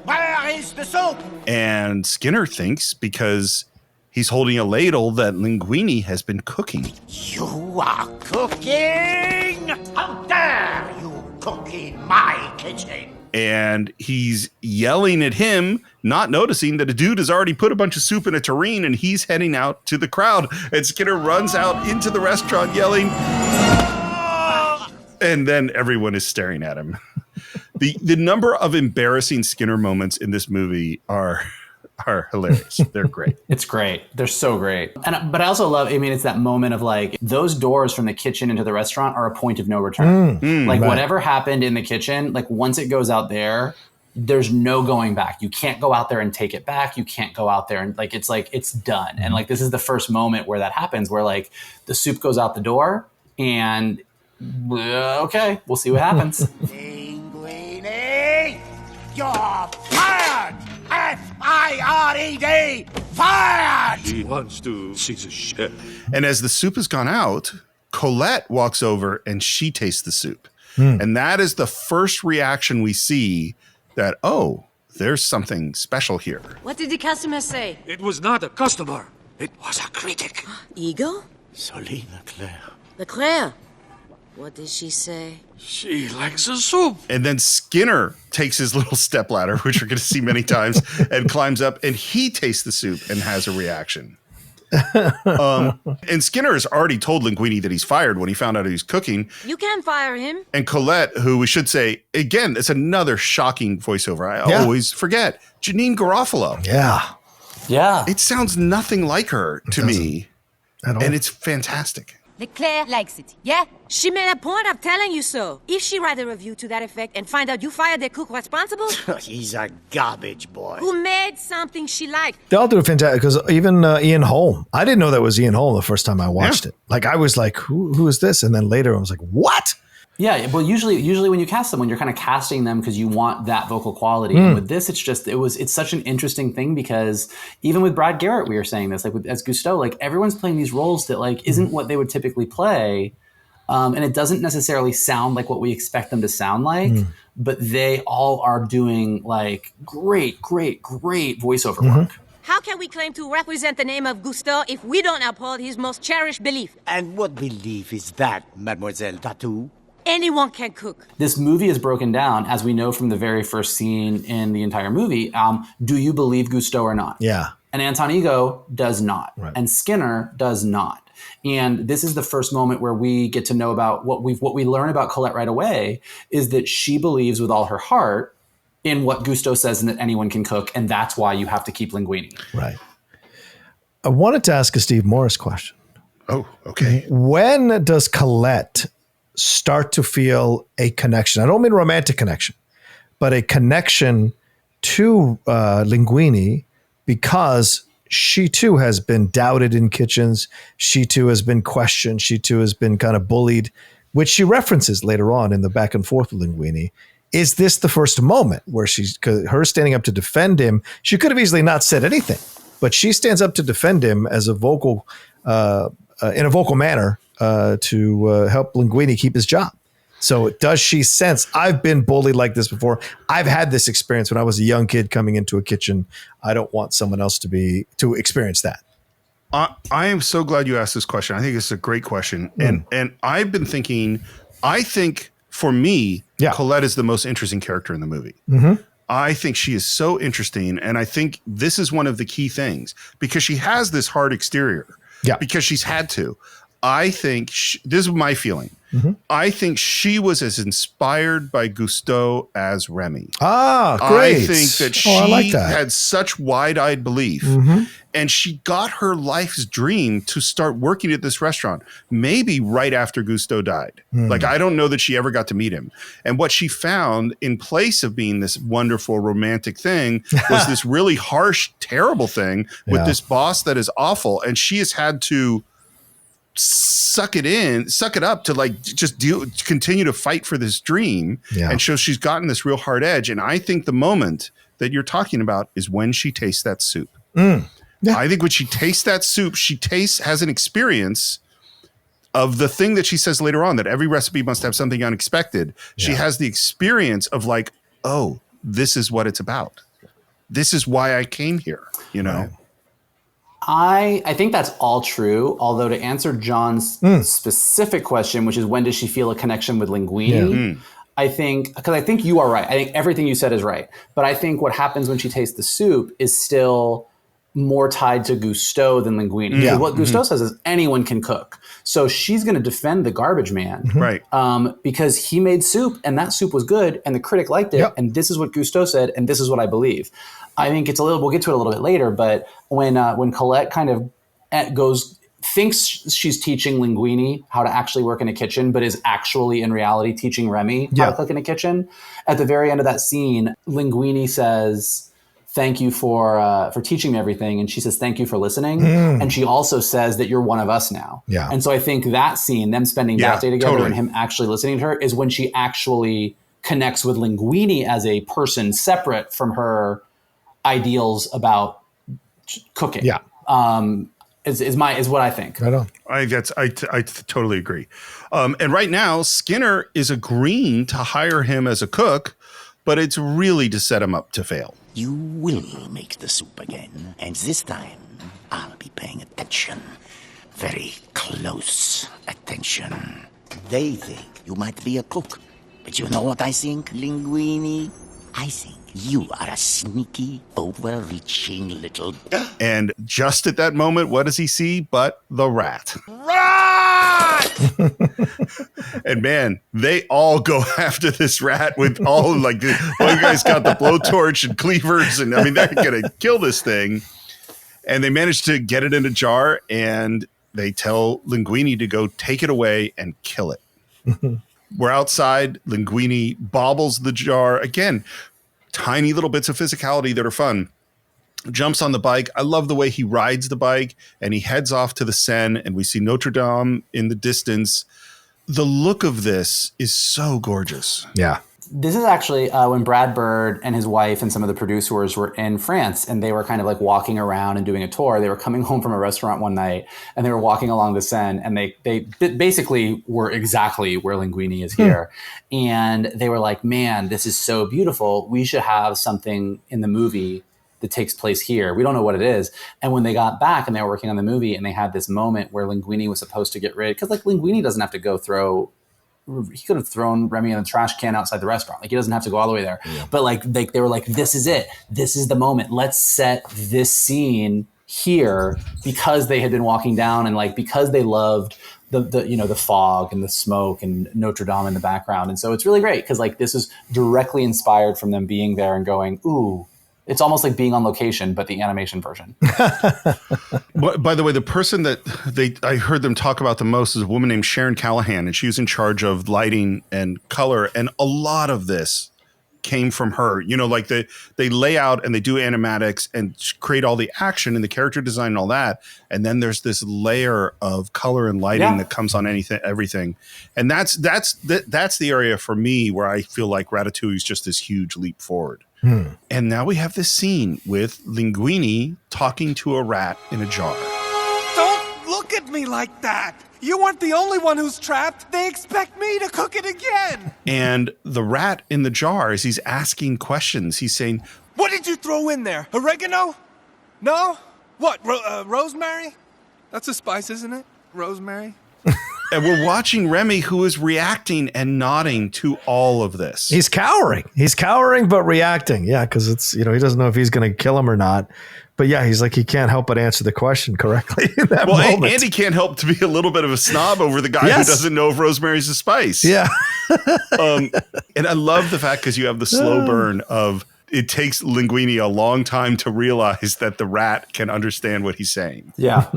Where is the soup? And Skinner thinks because he's holding a ladle that Linguini has been cooking. You are cooking? How dare you cook in my kitchen? And he's yelling at him, not noticing that a dude has already put a bunch of soup in a tureen, and he's heading out to the crowd. And Skinner runs out into the restaurant yelling, and then everyone is staring at him. The number of embarrassing Skinner moments in this movie are are hilarious. They're great. It's great. They're so great. But I also love, it's that moment of like, those doors from the kitchen into the restaurant are a point of no return. Whatever happened in the kitchen, like once it goes out there, there's no going back. You can't go out there and take it back. You can't go out there and it's done. And like, this is the first moment where that happens, where like the soup goes out the door and okay, we'll see what happens. Linguini, you're fired! F-I-R-E-D, fired! He wants to see the chef. And as the soup has gone out, Colette walks over and she tastes the soup. And that is the first reaction we see that, oh, there's something special here. What did the customer say? It was not a customer. It was a critic. Ego? Soline Leclerc. Leclerc? What did she say? She likes the soup. And then Skinner takes his little stepladder, which we're going to see many times, and climbs up, and he tastes the soup and has a reaction. And Skinner has already told Linguini that he's fired when he found out he was cooking. You can fire him. And Colette, who we should say, again, it's another shocking voiceover. I always forget. Janine Garofalo. Yeah. It sounds nothing like her to me. At all. And it's fantastic. Leclerc likes it, yeah? She made a point of telling you so. If she write a review to that effect and find out you fired the cook responsible... He's a garbage boy. Who made something she liked. They all do a fantastic, because even Ian Holm, I didn't know that was Ian Holm the first time I watched it. Like, I was like, who is this? And then later I was like, what? Yeah, well, usually when you cast someone, you're kind of casting them because you want that vocal quality. And with this, it's such an interesting thing, because even with Brad Garrett, we were saying this, like as Gusteau, like everyone's playing these roles that like isn't what they would typically play. And it doesn't necessarily sound like what we expect them to sound like, but they all are doing like great voiceover work. How can we claim to represent the name of Gusteau if we don't uphold his most cherished belief? And what belief is that, Mademoiselle Tattoo? Anyone can cook. This movie is broken down, as we know from the very first scene in the entire movie. Do you believe Gusteau or not? Yeah. And Anton Ego does not. Right. And Skinner does not. And this is the first moment where we get to know about what we learn about Colette right away is that she believes with all her heart in what Gusteau says and that anyone can cook. And that's why you have to keep Linguini. Right. I wanted to ask a Steve Morris question. Oh, okay. When does Colette start to feel a connection? I don't mean romantic connection, but a connection to Linguini, because she too has been doubted in kitchens. She too has been questioned. She too has been kind of bullied, which she references later on in the back and forth with Linguini. Is this the first moment where her standing up to defend him? She could have easily not said anything, but she stands up to defend him as a vocal, in a vocal manner, to help Linguini keep his job. So does she sense, I've been bullied like this before. I've had this experience when I was a young kid coming into a kitchen. I don't want someone else to experience that. I am so glad you asked this question. I think it's a great question. And I've been thinking, I think for me, Colette is the most interesting character in the movie. I think she is so interesting. And I think this is one of the key things, because she has this hard exterior. Yeah. Because she's had to. I think this is my feeling. I think she was as inspired by Gusteau as Remy. Ah, great. I think that she had such wide-eyed belief, and she got her life's dream to start working at this restaurant, maybe right after Gusteau died. Like, I don't know that she ever got to meet him. And what she found in place of being this wonderful romantic thing was this really harsh, terrible thing with this boss that is awful. And she has had to suck it up to like just continue to fight for this dream. And so she's gotten this real hard edge. And I think the moment that you're talking about is when she tastes that soup. I think when she tastes that soup, she has an experience of the thing that she says later on, that every recipe must have something unexpected. She has the experience of like, oh, this is what it's about. This is why I came here, you know? I think that's all true. Although to answer John's specific question, which is when does she feel a connection with Linguini? I think you are right. I think everything you said is right. But I think what happens when she tastes the soup is still more tied to Gusteau than Linguini. Yeah. What Gusteau says is anyone can cook. So she's going to defend the garbage man. Right. Because he made soup and that soup was good and the critic liked it. Yep. And this is what Gusteau said and this is what I believe. I think it's we'll get to it a little bit later, but when Colette kind of thinks she's teaching Linguini how to actually work in a kitchen, but is actually in reality teaching Remy how to cook in a kitchen. At the very end of that scene, Linguini says, "Thank you for teaching me everything," and she says, "Thank you for listening." And she also says that you're one of us now. Yeah. And so I think that scene, them spending that day together and him actually listening to her, is when she actually connects with Linguini as a person separate from her ideals about cooking. Yeah. Is what I think. Right on. I totally agree. And right now, Skinner is agreeing to hire him as a cook, but it's really to set him up to fail. You will make the soup again, and this time I'll be paying attention. Very close attention. They think you might be a cook, but you know what I think, Linguini? I think you are a sneaky, overreaching little... And just at that moment, what does he see but the rat? And man, they all go after this rat with all like one guy's got the blowtorch and cleavers, and I mean they're gonna kill this thing. And they manage to get it in a jar, and they tell Linguini to go take it away and kill it. We're outside. Linguini bobbles the jar again. Tiny little bits of physicality that are fun. Jumps on the bike. I love the way he rides the bike, and he heads off to the Seine, and we see Notre Dame in the distance. The look of this is so gorgeous. Yeah. This is actually when Brad Bird and his wife and some of the producers were in France, and they were kind of like walking around and doing a tour. They were coming home from a restaurant one night, and they were walking along the Seine, and they basically were exactly where Linguini is here. And they were like, man, this is so beautiful. We should have something in the movie that takes place here. We don't know what it is. And when they got back and they were working on the movie, and they had this moment where Linguini was supposed to get rid, because like Linguini doesn't have to go he could have thrown Remy in the trash can outside the restaurant. Like he doesn't have to go all the way there. Yeah. But like they were like, this is it. This is the moment. Let's set this scene here, because they had been walking down and like because they loved the fog and the smoke and Notre Dame in the background. And so it's really great because like this is directly inspired from them being there and going, ooh. It's almost like being on location, but the animation version. By the way, the person that I heard them talk about the most is a woman named Sharon Callahan, and she was in charge of lighting and color. And a lot of this came from her. You know, like they lay out and they do animatics and create all the action and the character design and all that. And then there's this layer of color and lighting that comes on everything. And that's the area for me where I feel like Ratatouille is just this huge leap forward. And now we have this scene with Linguini talking to a rat in a jar. Don't look at me like that. You aren't the only one who's trapped. They expect me to cook it again. And the rat in the jar, as he's asking questions, he's saying, what did you throw in there? Oregano? No? What, rosemary? That's a spice, isn't it? Rosemary? And we're watching Remy, who is reacting and nodding to all of this. He's cowering. He's cowering, but reacting. Yeah, because it's, he doesn't know if he's going to kill him or not. But yeah, he's like, he can't help but answer the question correctly in that moment. Andy can't help to be a little bit of a snob over the guy who doesn't know if rosemary's a spice. Yeah. And I love the fact because you have the slow burn of it takes Linguini a long time to realize that the rat can understand what he's saying. Yeah.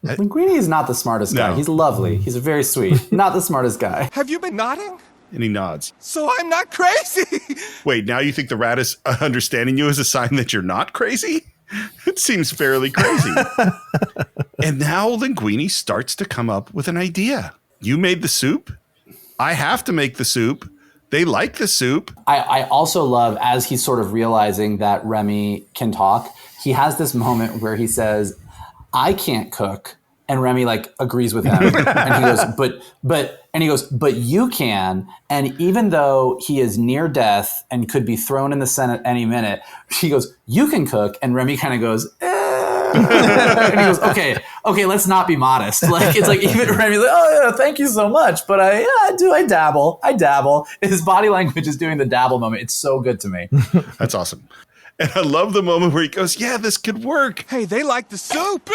Linguini is not the smartest guy. No. He's lovely. He's very sweet. Not the smartest guy. Have you been nodding? And he nods. So I'm not crazy. Wait, now you think the rat is understanding you as a sign that you're not crazy? It seems fairly crazy. And now Linguini starts to come up with an idea. You made the soup. I have to make the soup. They like the soup. I also love, as he's sort of realizing that Remy can talk, he has this moment where he says, I can't cook. And Remy like agrees with him. And he goes, but you can. And even though he is near death and could be thrown in the Senate any minute, he goes, you can cook. And Remy kind of goes, and he goes, okay, let's not be modest. Like, it's like even Remy's like, oh yeah, thank you so much. But I dabble. His body language is doing the dabble moment. It's so good to me. That's awesome. And I love the moment where he goes, yeah, this could work. Hey, they like the soup.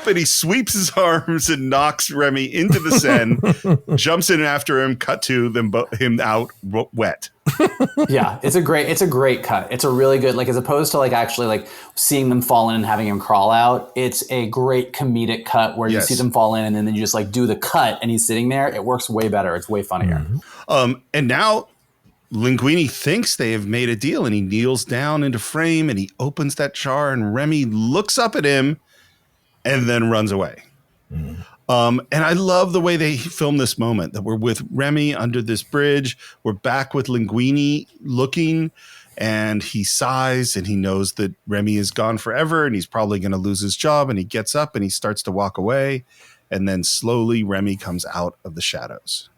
But he sweeps his arms and knocks Remy into the Seine, jumps in after him, cut to them, him out wet. Yeah, it's a great cut. It's a really good, like, as opposed to like actually like seeing them fall in and having him crawl out. It's a great comedic cut where you see them fall in and then you just like do the cut and he's sitting there. It works way better. It's way funnier. And now Linguini thinks they have made a deal, and he kneels down into frame and he opens that jar, and Remy looks up at him and then runs away. And I love the way they film this moment, that we're with Remy under this bridge. We're back with Linguini looking, and he sighs and he knows that Remy is gone forever and he's probably going to lose his job. And he gets up and he starts to walk away. And then slowly Remy comes out of the shadows.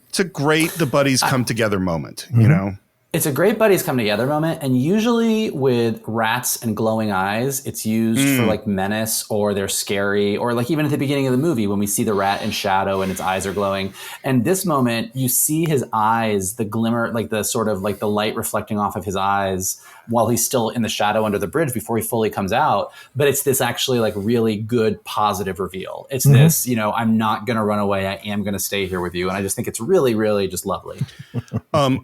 It's a great the buddies come together moment, you know? It's a great buddies come together moment. And usually with rats and glowing eyes, it's used for like menace, or they're scary, or like even at the beginning of the movie when we see the rat in shadow and its eyes are glowing. And this moment, you see his eyes, the glimmer, like the sort of like the light reflecting off of his eyes while he's still in the shadow under the bridge before he fully comes out. But it's this actually like really good positive reveal. It's this, you know, I'm not going to run away. I am going to stay here with you. And I just think it's really, really just lovely.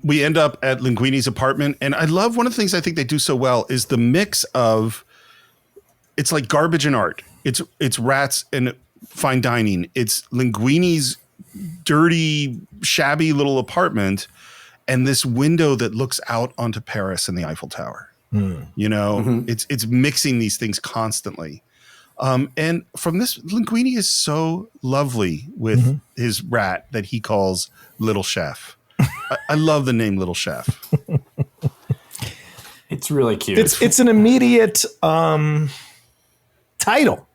We end up at Linguini's apartment. And I love one of the things I think they do so well is the mix of, it's like garbage and art. It's rats and fine dining. It's Linguini's dirty, shabby little apartment, and this window that looks out onto Paris and the Eiffel Tower. You know, it's mixing these things constantly. And from this, Linguini is so lovely with his rat that he calls Little Chef. I love the name Little Chef. It's really cute. It's an immediate title,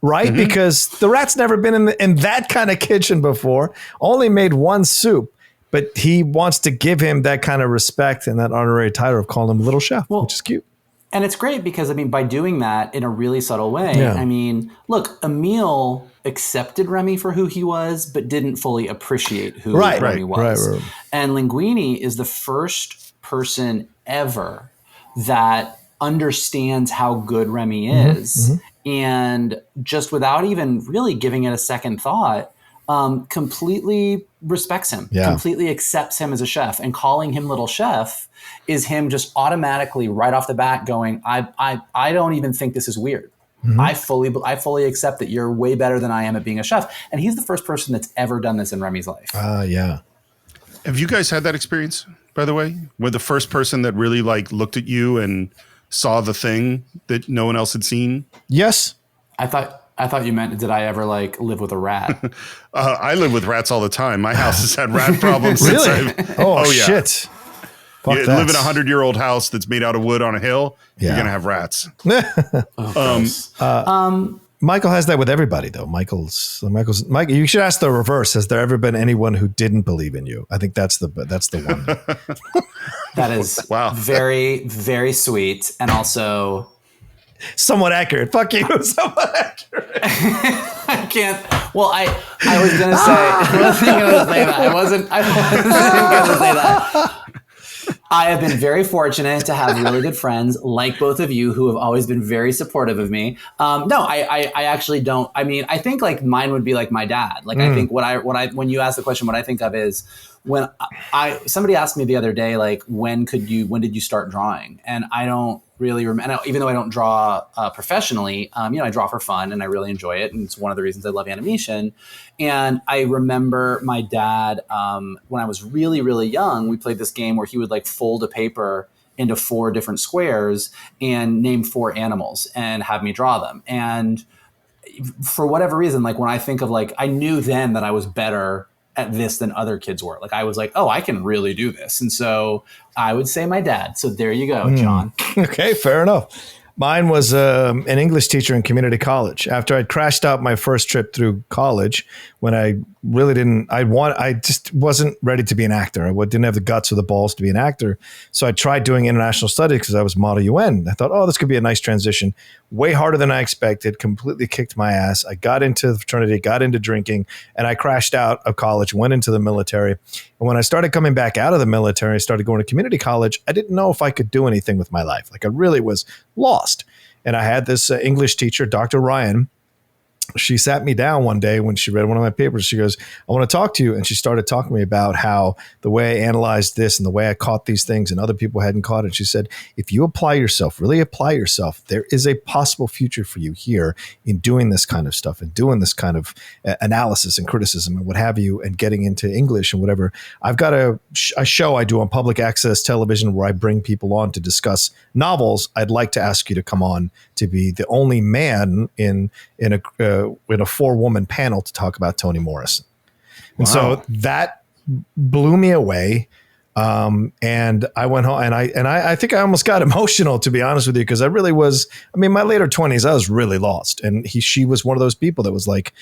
right? Because the rat's never been in that kind of kitchen before, only made one soup. But he wants to give him that kind of respect and that honorary title of calling him Little Chef, which is cute. And it's great because, I mean, by doing that in a really subtle way, I mean, look, Emile accepted Remy for who he was, but didn't fully appreciate who Remy was. Right. And Linguini is the first person ever that understands how good Remy is. And just without even really giving it a second thought, completely respects him, completely accepts him as a chef, and calling him Little Chef is him just automatically right off the bat going, I don't even think this is weird. I fully accept that you're way better than I am at being a chef. And he's the first person that's ever done this in Remy's life. Have you guys had that experience, by the way, where the first person that really like looked at you and saw the thing that no one else had seen? Yes. I thought you meant, did I ever like live with a rat? I live with rats all the time. My house has had rat problems. Really? Oh yeah. Shit. You live in a 100-year-old house that's made out of wood on a hill, you're going to have rats. Michael has that with everybody, though. Michael, you should ask the reverse. Has there ever been anyone who didn't believe in you? I think that's the one. That is very, very sweet. And also somewhat accurate. Fuck you. Somewhat accurate. I can't. Well, I was going to say, I wasn't going to say that. I wasn't going to say that. I have been very fortunate to have really good friends like both of you who have always been very supportive of me. I actually don't. I mean, I think like mine would be like my dad. Like I think when you ask the question, what I think of is when somebody asked me the other day, like, when did you start drawing? And I don't really remember, even though I don't draw professionally, I draw for fun and I really enjoy it. And it's one of the reasons I love animation. And I remember my dad, when I was really, really young, we played this game where he would like fold a paper into 4 different squares and name 4 animals and have me draw them. And for whatever reason, like when I think of like, I knew then that I was better at this than other kids were. Like I was like, oh, I can really do this. And so I would say my dad. So there you go, John. Okay, fair enough. Mine was an English teacher in community college. After I'd crashed out my first trip through college, when I really I just wasn't ready to be an actor. I didn't have the guts or the balls to be an actor. So I tried doing international studies because I was Model UN. I thought, oh, this could be a nice transition. way harder than I expected, completely kicked my ass. I got into the fraternity, got into drinking, and I crashed out of college, went into the military. And when I started coming back out of the military, I started going to community college. I didn't know if I could do anything with my life. Like I really was lost. And I had this English teacher, Dr. Ryan. She sat me down one day when she read one of my papers. She goes, I want to talk to you. And she started talking to me about how the way I analyzed this and the way I caught these things and other people hadn't caught it. She said, if you apply yourself, really apply yourself, there is a possible future for you here in doing this kind of stuff and doing this kind of analysis and criticism and what have you, and getting into English and whatever. I've got a show I do on public access television where I bring people on to discuss novels. I'd like to ask you to come on to be the only man in a 4-woman panel to talk about Toni Morrison. And so that blew me away. And I went home and I think I almost got emotional, to be honest with you, because I really was, my later 20s, I was really lost. And she was one of those people that was like,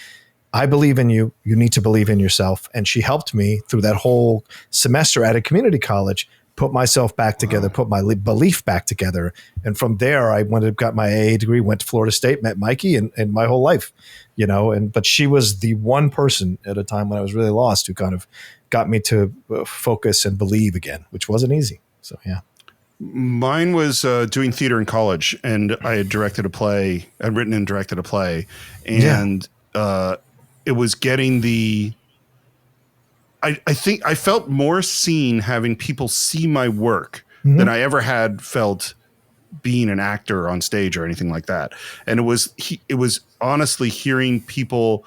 I believe in you. You need to believe in yourself. And she helped me through that whole semester at a community college, put myself back together, put my belief back together. And from there, I went and got my AA degree, went to Florida State, met Mikey and my whole life, but she was the one person at a time when I was really lost who kind of got me to focus and believe again, which wasn't easy. So, yeah. Mine was doing theater in college, and I had directed a play, I'd written and directed a play, and it was getting the, I think I felt more seen having people see my work than I ever had felt being an actor on stage or anything like that. And it was honestly hearing people.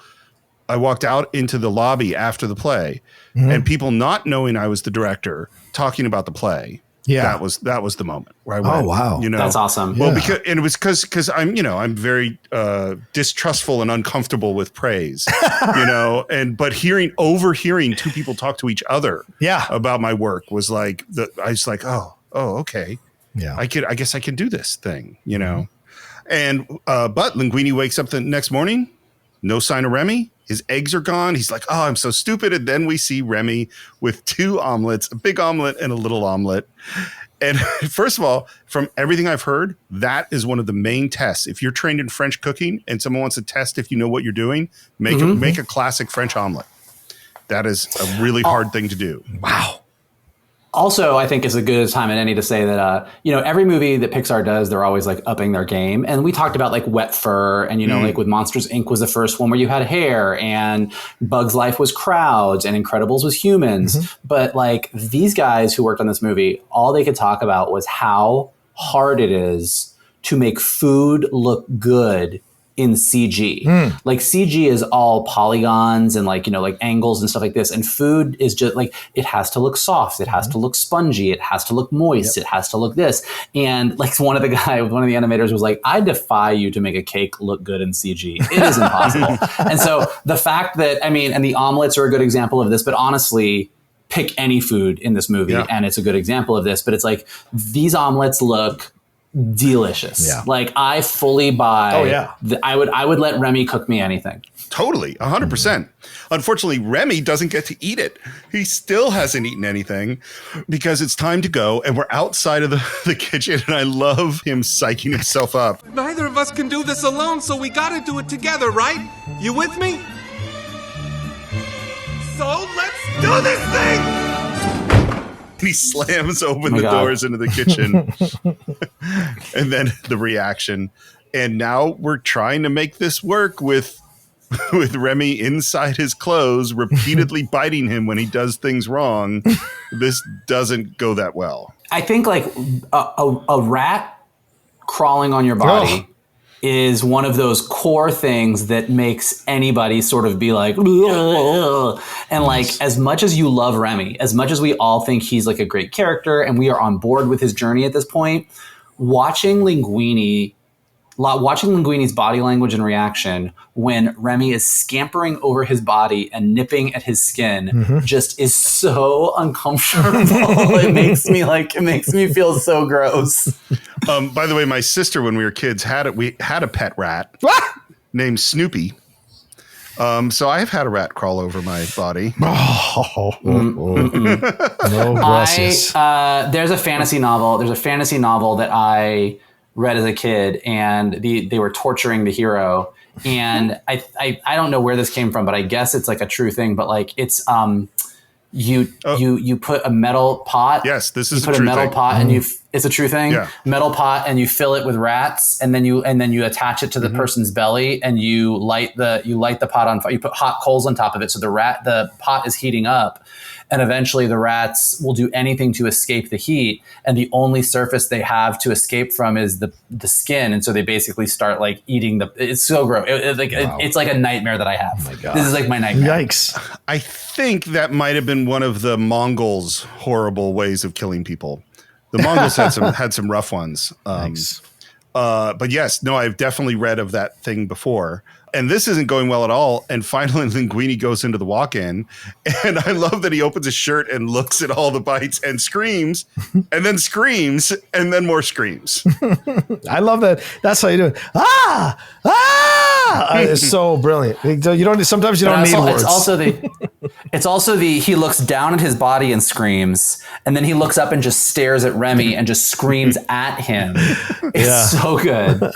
I walked out into the lobby after the play and people not knowing I was the director talking about the play. Yeah, that was the moment where I went, oh wow, that's awesome. Well, because I'm very distrustful and uncomfortable with praise, but overhearing two people talk to each other, about my work was like I was like, oh, okay, yeah, I guess I can do this thing, and but Linguini wakes up the next morning, no sign of Remy. His eggs are gone. He's like, oh, I'm so stupid. And then we see Remy with 2 omelets, a big omelet and a little omelet. And first of all, from everything I've heard, that is one of the main tests. If you're trained in French cooking and someone wants to test if you know what you're doing, make a classic French omelet. That is a really hard thing to do. Wow. Also, I think it's a good time at any to say that, every movie that Pixar does, they're always like upping their game. And we talked about like Wet Fur and, like with Monsters, Inc. was the first one where you had hair, and Bug's Life was crowds and Incredibles was humans. But like these guys who worked on this movie, all they could talk about was how hard it is to make food look good in CG. Like CG is all polygons and like angles and stuff like this. And food is just like, it has to look soft. It has to look spongy. It has to look moist. It has to look this. And like one of the animators was like, I defy you to make a cake look good in CG. It is impossible. And so the fact that, and the omelets are a good example of this, but honestly, pick any food in this movie and it's a good example of this, but it's like these omelets look delicious. Like I fully buy. I would let Remy cook me anything. Totally, 100%. Unfortunately, Remy doesn't get to eat it. He still hasn't eaten anything because it's time to go, and we're outside of the kitchen, and I love him psyching himself up. Neither of us can do this alone, so we gotta do it together, right? You with me? So let's do this thing! And he slams open the doors into the kitchen. And then the reaction. And now we're trying to make this work with Remy inside his clothes, repeatedly biting him when he does things wrong. This doesn't go that well. I think like a rat crawling on your body is one of those core things that makes anybody sort of be like, ugh. And like, as much as you love Remy, as much as we all think he's like a great character and we are on board with his journey at this point, watching Linguini's body language and reaction when Remy is scampering over his body and nipping at his skin just is so uncomfortable. It makes me feel so gross. By the way, my sister, when we were kids, we had a pet rat named Snoopy. So I've had a rat crawl over my body. There's a fantasy novel. There's a fantasy novel that I read as a kid, and they were torturing the hero. And I don't know where this came from, but I guess it's like a true thing. But like it's you put a metal pot. Yes, this is you put a metal pot, and it's a true thing. Yeah. Metal pot, and you fill it with rats, and then you attach it to the person's belly, and you light the pot on fire. You put hot coals on top of it, so the pot is heating up, and eventually the rats will do anything to escape the heat, and the only surface they have to escape from is the skin, and so they basically start like eating it's so gross. It's like a nightmare that I have. Oh my God. This is like my nightmare. Yikes. I think that might have been one of the Mongols' horrible ways of killing people. The Mongols had some rough ones. But yes, no, I've definitely read of that thing before. And this isn't going well at all. And finally, Linguini goes into the walk-in. And I love that he opens his shirt and looks at all the bites and screams, and then screams, and then more screams. I love that. That's how you do it. It's so brilliant. Sometimes you don't need words. It's also he looks down at his body and screams, and then he looks up and just stares at Remy and just screams at him. It's so good.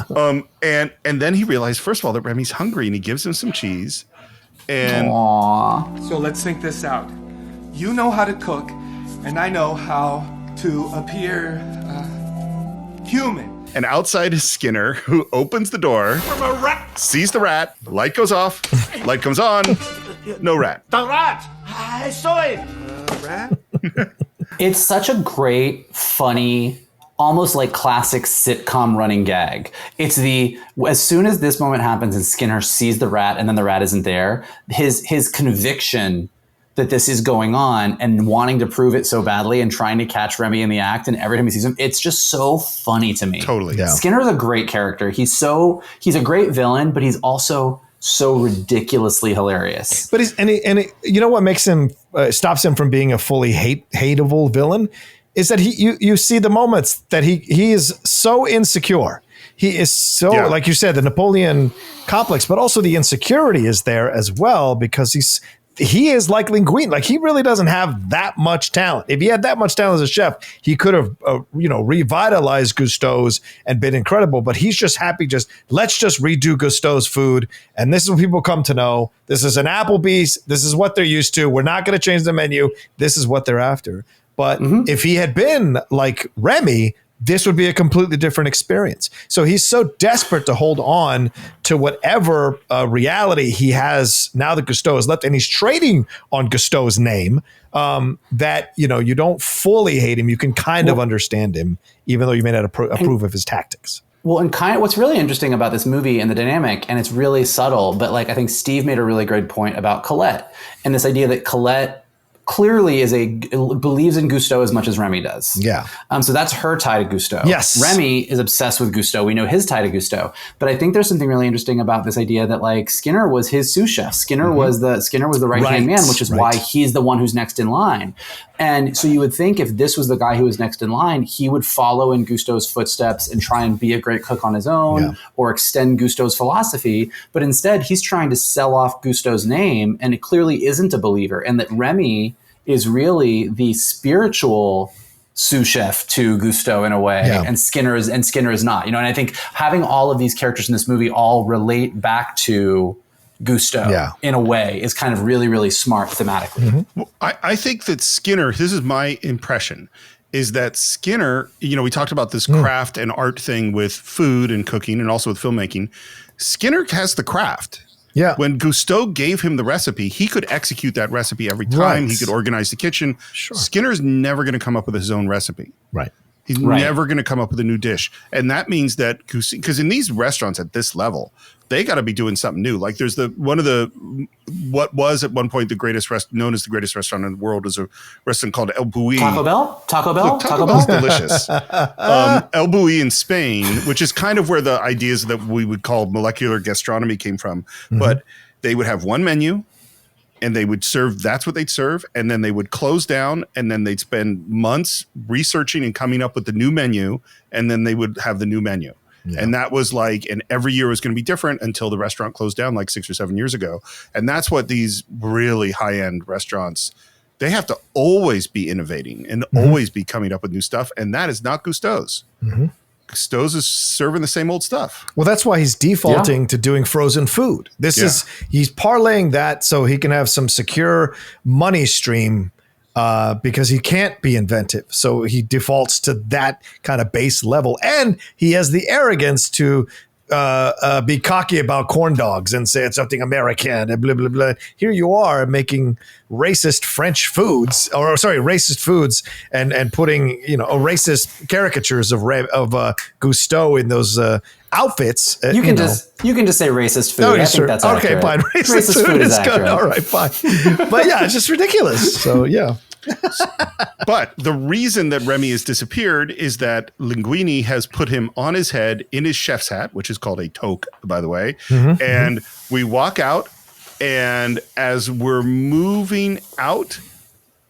And then he realized, first of all, that Remy's hungry, and he gives him some cheese. And So let's think this out. You know how to cook, and I know how to appear human. And outside is Skinner, who opens the door, sees the rat, light goes off, light comes on, no rat. The rat! I saw it! Rat? It's such a great, funny, almost like classic sitcom running gag. It's as soon as this moment happens and Skinner sees the rat and then the rat isn't there, his conviction that this is going on and wanting to prove it so badly and trying to catch Remy in the act, and every time he sees him, it's just so funny to me. Totally. Yeah. Skinner is a great character. He's a great villain, but he's also so ridiculously hilarious. But you know what makes him stops him from being a fully hateable villain is that you see the moments that he is so insecure. He is so, like you said, the Napoleon complex, but also the insecurity is there as well, because he is like Linguini. Like, he really doesn't have that much talent. If he had that much talent as a chef, he could have, revitalized Gusteau's and been incredible. But he's just happy. Let's just redo Gusteau's food. And this is what people come to know. This is an Applebee's. This is what they're used to. We're not going to change the menu. This is what they're after. But if he had been like Remy, this would be a completely different experience. So he's so desperate to hold on to whatever reality he has now that Gusteau has left, and he's trading on Gusteau's name, that you don't fully hate him. You can kind of understand him, even though you may not approve of his tactics. Well, and what's really interesting about this movie and the dynamic, and it's really subtle, but like I think Steve made a really great point about Colette, and this idea that Colette clearly believes in Gusteau as much as Remy does. Yeah. So that's her tie to Gusteau. Yes. Remy is obsessed with Gusteau. We know his tie to Gusteau. But I think there's something really interesting about this idea that like Skinner was his sous chef. Skinner was the right-hand man, which is why he's the one who's next in line. And so you would think if this was the guy who was next in line, he would follow in Gusteau's footsteps and try and be a great cook on his own or extend Gusteau's philosophy. But instead, he's trying to sell off Gusteau's name, and it clearly isn't a believer. And that Remy is really the spiritual sous chef to Gusteau in a way, and Skinner is not. And I think having all of these characters in this movie all relate back to Gusteau in a way is kind of really, really smart thematically. Well, I think that Skinner, this is my impression, is that Skinner, we talked about this craft and art thing with food and cooking and also with filmmaking. Skinner has the craft. Yeah. When Gusteau gave him the recipe, he could execute that recipe every time. Right. He could organize the kitchen. Sure. Skinner's never going to come up with his own recipe. Right. He's never going to come up with a new dish. And that means that, because in these restaurants at this level, they got to be doing something new. Like there's what was at one point known as the greatest restaurant in the world is a restaurant called El Bulli. Taco Bell? Look, Taco Bell's delicious. El Bulli in Spain, which is kind of where the ideas that we would call molecular gastronomy came from. Mm-hmm. But they would have one menu, and they would serve, that's what they'd serve. And then they would close down, and then they'd spend months researching and coming up with the new menu. And then they would have the new menu. Yeah. And that was and every year was going to be different until the restaurant closed down like 6 or 7 years ago. And that's what these really high-end restaurants, they have to always be innovating and always be coming up with new stuff. And that is not Gusteau's. Mm-hmm. Gusteau's is serving the same old stuff. Well, that's why he's defaulting to doing frozen food. He's parlaying that so he can have some secure money stream because he can't be inventive. So he defaults to that kind of base level. And he has the arrogance to be cocky about corn dogs and say it's something American and blah, blah, blah. Here you are making racist foods and putting, racist caricatures of Gusteau in those outfits. You can just say racist food. I think that's okay, accurate. fine. Racist food is good. All right, fine. But yeah, it's just ridiculous. So yeah. But the reason that Remy has disappeared is that Linguini has put him on his head in his chef's hat, which is called a toque, by the way. And we walk out, and as we're moving out,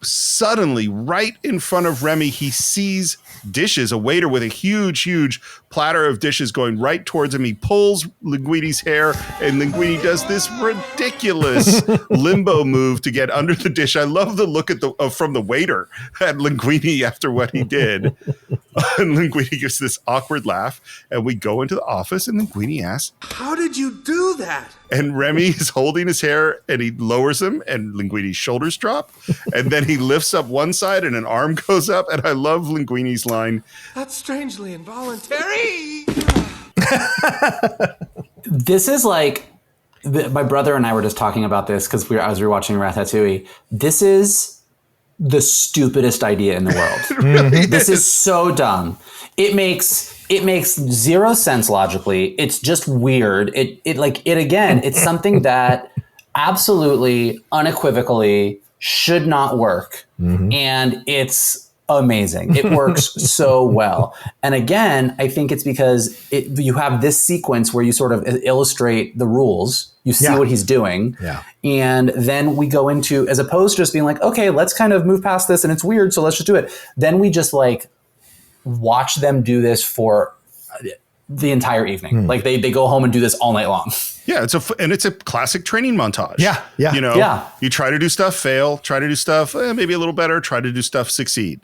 suddenly right in front of Remy, he sees dishes, a waiter with a huge platter of dishes going right towards him. He pulls Linguini's hair, and Linguini does this ridiculous limbo move to get under the dish. I love the look from the waiter at Linguini after what he did. And Linguini gives this awkward laugh, and we go into the office, and Linguini asks, "How did you do that?" And Remy is holding his hair, and he lowers him, and Linguini's shoulders drop, and then he lifts up one side, and an arm goes up, and I love Linguini's line. "That's strangely involuntary." This is like, my brother and I were just talking about this because as we were watching Ratatouille. This is the stupidest idea in the world. This is so dumb. It makes zero sense logically. It's just weird. It's something that absolutely unequivocally should not work. And it's amazing. It works so well. And again, I think it's because you have this sequence where you sort of illustrate the rules. You see what he's doing. Yeah. And then we go into, as opposed to just being like, okay, let's kind of move past this and it's weird, so let's just do it. Then we just like watch them do this for the entire evening. Like they go home and do this all night long. Yeah, it's a classic training montage. Yeah. You try to do stuff, fail, try to do stuff, maybe a little better, try to do stuff, succeed.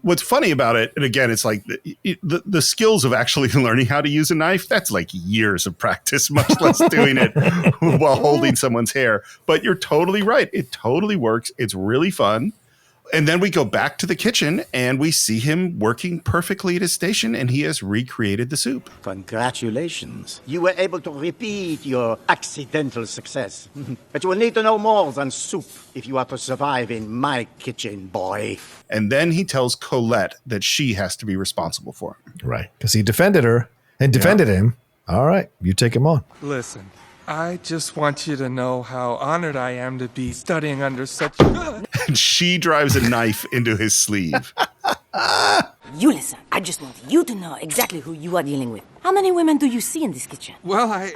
What's funny about it, and again, it's like the skills of actually learning how to use a knife, that's like years of practice, much less doing it while holding someone's hair. But you're totally right. It totally works. It's really fun. And then we go back to the kitchen and we see him working perfectly at his station, and he has recreated the soup. Congratulations. You were able to repeat your accidental success. But you will need to know more than soup if you are to survive in my kitchen, boy. And then he tells Colette that she has to be responsible for him. Right. Because he defended her and defended him. All right. You take him on. Listen, I just want you to know how honored I am to be studying under such... And she drives a knife into his sleeve. You listen, I just want you to know exactly who you are dealing with. How many women do you see in this kitchen? Well,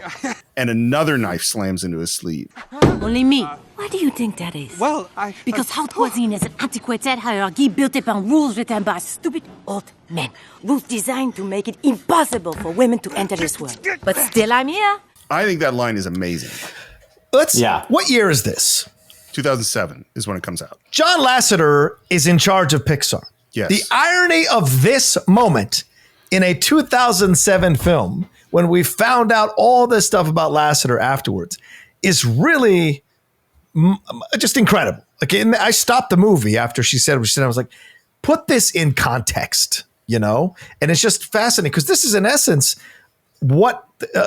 And another knife slams into his sleeve. Only me. Why do you think that is? Well, Because haute cuisine is an antiquated hierarchy built upon rules written by stupid old men. Rules designed to make it impossible for women to enter this world. But still I'm here. I think that line is amazing. What year is this? 2007 is when it comes out. John Lasseter is in charge of Pixar. Yes. The irony of this moment in a 2007 film, when we found out all this stuff about Lasseter afterwards, is really just incredible. Like, I stopped the movie after she said what she said. I was like, put this in context, And it's just fascinating because this is in essence what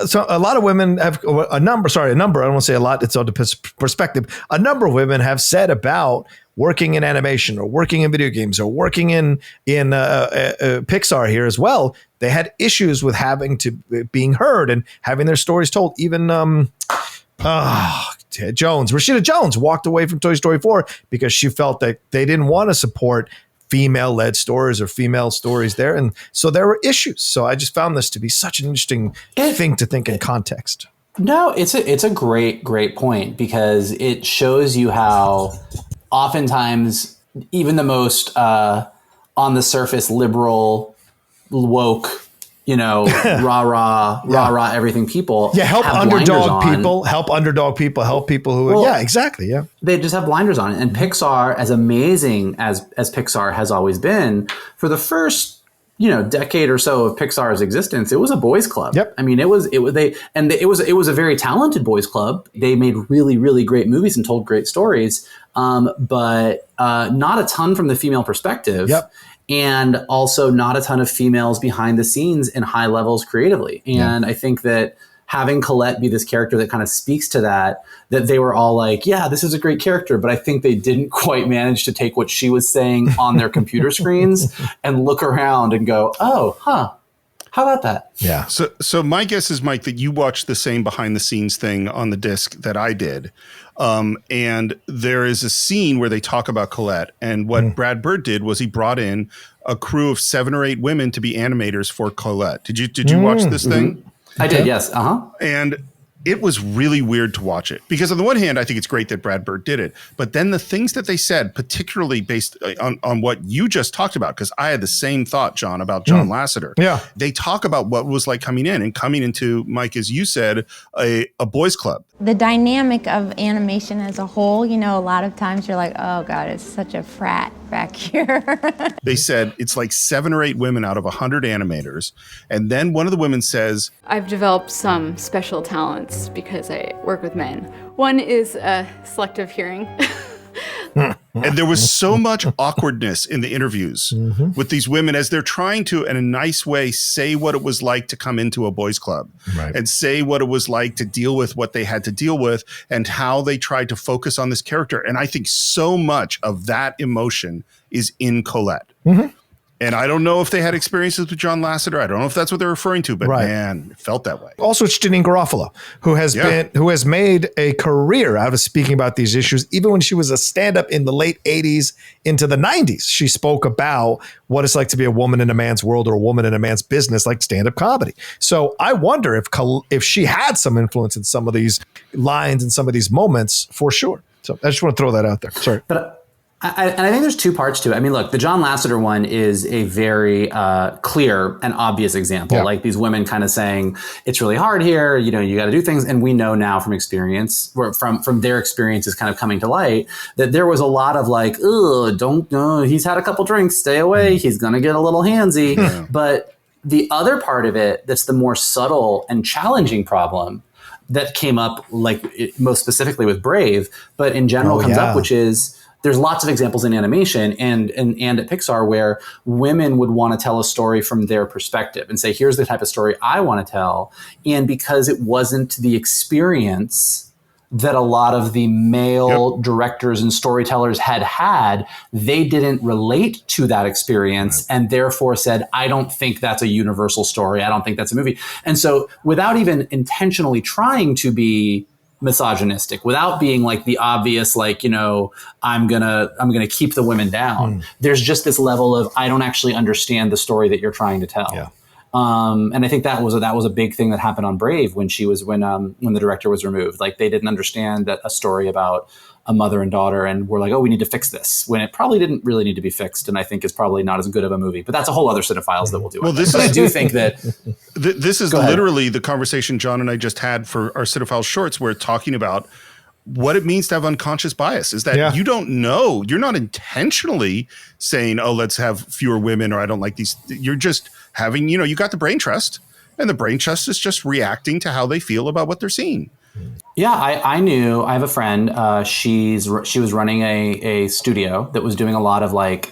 so a lot of women have a number. I don't want to say a lot. It's all perspective. A number of women have said about working in animation or working in video games or working in Pixar here as well. They had issues with having to being heard and having their stories told. Even Rashida Jones walked away from Toy Story 4 because she felt that they didn't want to support female-led stories or female stories there. And so there were issues. So I just found this to be such an interesting thing to think in context. No, it's a great point because it shows you how oftentimes even the most on the surface liberal, woke, rah-rah, everything people. Yeah, help underdog people, help people who exactly. Yeah. They just have blinders on. And Pixar, as amazing as Pixar has always been, for the first decade or so of Pixar's existence, it was a boys club. Yep. I mean, it was a very talented boys club. They made really, really great movies and told great stories, but not a ton from the female perspective. Yep. And also not a ton of females behind the scenes in high levels creatively. And I think that having Colette be this character that kind of speaks to that they were all like, yeah, this is a great character, but I think they didn't quite manage to take what she was saying on their computer screens and look around and go, oh, huh. How about that? Yeah. So my guess is, Mike, that you watched the same behind the scenes thing on the disc that I did. And there is a scene where they talk about Colette, and what Brad Bird did was he brought in a crew of 7 or 8 women to be animators for Colette. Did you watch this thing? I did, yes. And it was really weird to watch it because on the one hand, I think it's great that Brad Bird did it, but then the things that they said, particularly based on what you just talked about, because I had the same thought, John, about John Lasseter. Yeah. They talk about what it was like coming into, Mike, as you said, a boys club. The dynamic of animation as a whole, a lot of times you're like, oh God, it's such a frat back here. They said it's like 7 or 8 women out of 100 animators. And then one of the women says, I've developed some special talents because I work with men. One is selective hearing. And there was so much awkwardness in the interviews with these women as they're trying to, in a nice way, say what it was like to come into a boys club and say what it was like to deal with what they had to deal with and how they tried to focus on this character. And I think so much of that emotion is in Colette. And I don't know if they had experiences with John Lasseter. I don't know if that's what they're referring to, but man, it felt that way. Also, it's Janine Garofalo, who has made a career out of speaking about these issues. Even when she was a stand-up in the late 80s into the 90s, she spoke about what it's like to be a woman in a man's world or a woman in a man's business, like stand-up comedy. So I wonder if she had some influence in some of these lines and some of these moments, for sure. So I just want to throw that out there. Sorry. And I think there's 2 parts to it. I mean, look, the John Lasseter one is a very clear and obvious example. Like these women kind of saying, it's really hard here, you got to do things. And we know now from experience, or from their experiences kind of coming to light, that there was a lot of like, he's had a couple drinks, stay away, he's going to get a little handsy. But the other part of it, that's the more subtle and challenging problem that came up, like most specifically with Brave, but in general comes up, which is, there's lots of examples in animation and at Pixar where women would want to tell a story from their perspective and say, here's the type of story I want to tell. And because it wasn't the experience that a lot of the male directors and storytellers had, they didn't relate to that experience and therefore said, I don't think that's a universal story. I don't think that's a movie. And so without even intentionally trying to be misogynistic, without being like the obvious, like, I'm gonna keep the women down. There's just this level of, I don't actually understand the story that you're trying to tell. And I think that was a big thing that happened on Brave when the director was removed. Like they didn't understand that a story about a mother and daughter, and we're like, oh, we need to fix this, when it probably didn't really need to be fixed, and I think is probably not as good of a movie. But that's a whole other Cine-Files that we'll do. But I do think that this is literally the conversation John and I just had for our Cine-Files shorts. We're talking about what it means to have unconscious bias, is that you don't know, you're not intentionally saying, oh, let's have fewer women, or I don't like these. You're just having, you got the brain trust, and the brain trust is just reacting to how they feel about what they're seeing. Yeah, I knew. I have a friend. She was running a studio that was doing a lot of like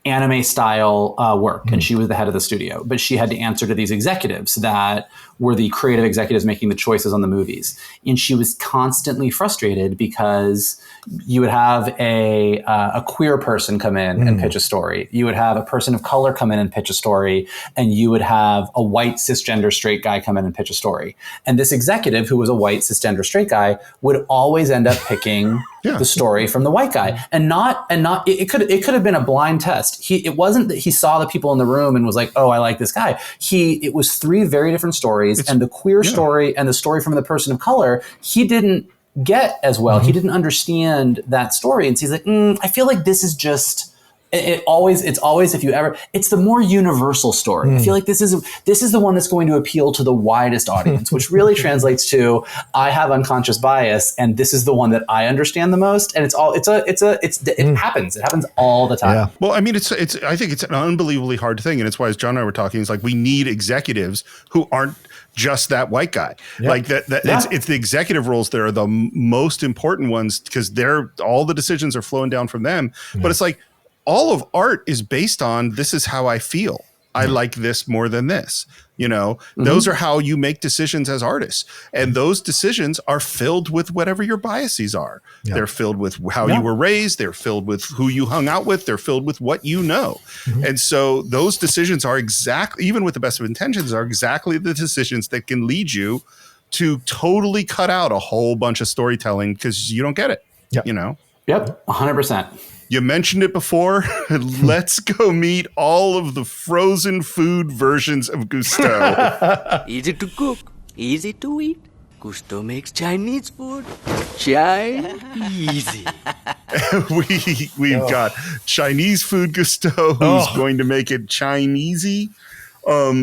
anime style work, and she was the head of the studio. But she had to answer to these executives that were the creative executives making the choices on the movies, and she was constantly frustrated because you would have a queer person come in and pitch a story. You would have a person of color come in and pitch a story, and you would have a white cisgender straight guy come in and pitch a story. And this executive, who was a white cisgender straight guy, would always end up picking the story from the white guy, and not. It could have been a blind test. It wasn't that he saw the people in the room and was like, oh, I like this guy. It was 3 very different stories, and the queer story and the story from the person of color, he didn't get as well. He didn't understand that story. And so he's like, I feel like this is just it's always, if you ever, it's the more universal story. I feel like this is the one that's going to appeal to the widest audience, which really translates to, I have unconscious bias, and this is the one that I understand the most. And it happens. It happens all the time. Yeah. Well, I mean, I think it's an unbelievably hard thing. And it's why, as John and I were talking, it's like, we need executives who aren't just that white guy. Yep. Like it's the executive roles that are the most important ones, because all the decisions are flowing down from them. But it's like, all of art is based on, this is how I feel. I like this more than this. Those are how you make decisions as artists. And those decisions are filled with whatever your biases are. Yep. They're filled with how you were raised. They're filled with who you hung out with. They're filled with what you know. And so those decisions are exactly, even with the best of intentions, are exactly the decisions that can lead you to totally cut out a whole bunch of storytelling because you don't get it. Yep. Yep. 100%. You mentioned it before. Let's go meet all of the frozen food versions of Gusteau. Easy to cook, easy to eat. Gusteau makes Chinese food. Chinese. We've got Chinese food Gusteau, who's going to make it Chinesey.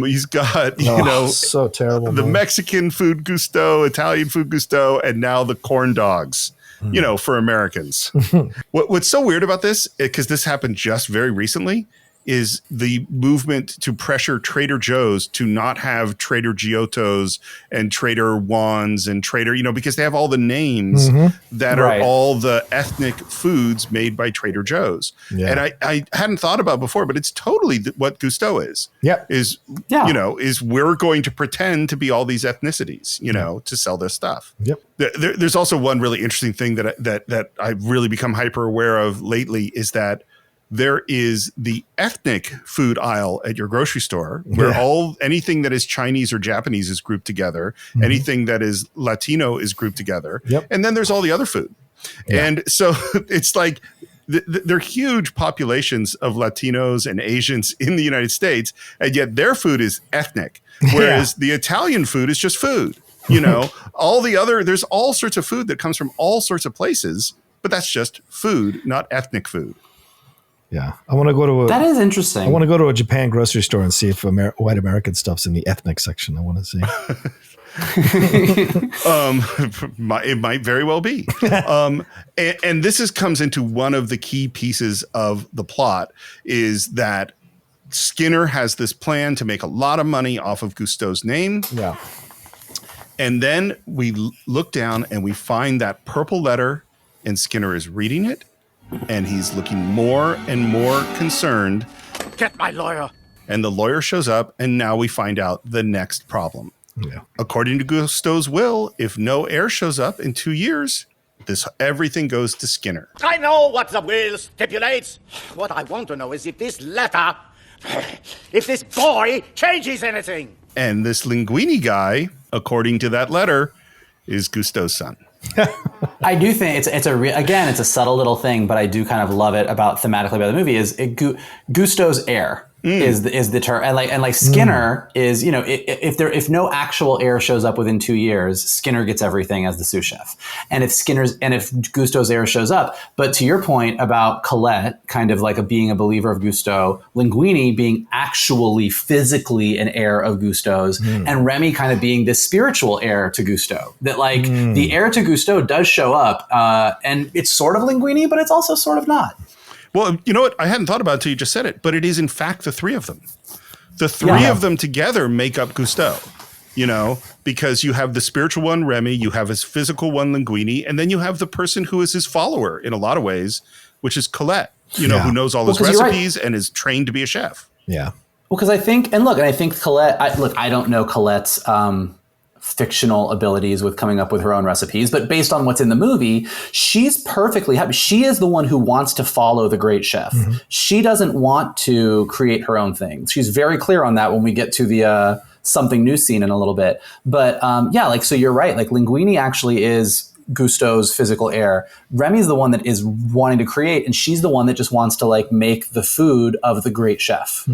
He's got, so terrible. The Mexican food Gusteau, Italian food Gusteau, and now the corn dogs. For Americans. What's so weird about this, because this happened just very recently, is the movement to pressure Trader Joe's to not have Trader Giotto's and Trader Juan's and Trader, because they have all the names that are all the ethnic foods made by Trader Joe's. Yeah. And I hadn't thought about before, but it's totally what Gusteau is. Yeah. Is we're going to pretend to be all these ethnicities, to sell this stuff. Yep. There's also one really interesting thing that I've really become hyper aware of lately, is that there is the ethnic food aisle at your grocery store where anything that is Chinese or Japanese is grouped together. Anything that is Latino is grouped together. Yep. And then there's all the other food. Yeah. And so it's like, there are huge populations of Latinos and Asians in the United States, and yet their food is ethnic. Whereas the Italian food is just food. There's all sorts of food that comes from all sorts of places, but that's just food, not ethnic food. Yeah, I want to go to that is interesting. I want to go to a Japan grocery store and see if white American stuff's in the ethnic section. I want to see. It might very well be. And this comes into one of the key pieces of the plot, is that Skinner has this plan to make a lot of money off of Gusteau's name. Yeah. And then we look down and we find that purple letter, and Skinner is reading it. And he's looking more and more concerned. Get my lawyer. And the lawyer shows up, and now we find out the next problem. Yeah. According to Gusteau's will, if no heir shows up in 2 years, everything goes to Skinner. I know what the will stipulates. What I want to know is if this boy changes anything. And this Linguini guy, according to that letter, is Gusteau's son. I do think it's a subtle little thing, but I do kind of love it thematically about the movie is Gusteau's heir. Is the term, and like Skinner is, if no actual heir shows up within 2 years, Skinner gets everything as the sous chef. And if Gusteau's heir shows up, but to your point about Colette kind of like being a believer of Gusteau, Linguini being actually physically an heir of Gusteau's, and Remy kind of being this spiritual heir to Gusteau. That the heir to Gusteau does show up, and it's sort of Linguini, but it's also sort of not. Well, you know what? I hadn't thought about it until you just said it, but it is in fact the three of them. The three of them together make up Gusteau, because you have the spiritual one, Remy, you have his physical one, Linguini, and then you have the person who is his follower in a lot of ways, which is Colette, who knows all his recipes and is trained to be a chef. Yeah. Well, because I think Colette, I don't know Colette's fictional abilities with coming up with her own recipes, but based on what's in the movie, she's perfectly happy. She is the one who wants to follow the great chef. She doesn't want to create her own thing. She's very clear on that when we get to the something new scene in a little bit. But so you're right. Like Linguini actually is Gusteau's physical heir. Remy's the one that is wanting to create, and she's the one that just wants to make the food of the great chef.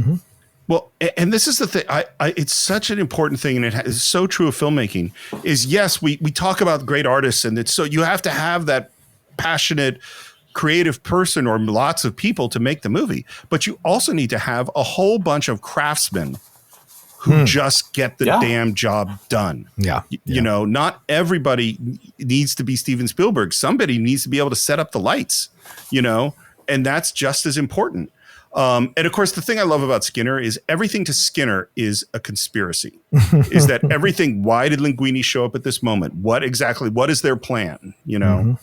Well, and this is the thing. It's such an important thing, and it is so true of filmmaking. Is yes, we talk about great artists, and it's so you have to have that passionate creative person or lots of people to make the movie, but you also need to have a whole bunch of craftsmen who just get the damn job done. You know, not everybody needs to be Steven Spielberg. Somebody needs to be able to set up the lights, you know, and that's just as important. And of course, the thing I love about Skinner is everything to Skinner is a conspiracy. Is that everything? Why did Linguini show up at this moment? What is their plan? You know?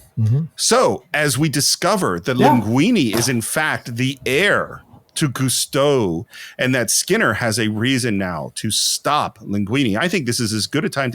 So as we discover that Linguini is in fact the heir to Gusteau, and that Skinner has a reason now to stop Linguini, I think this is as good a time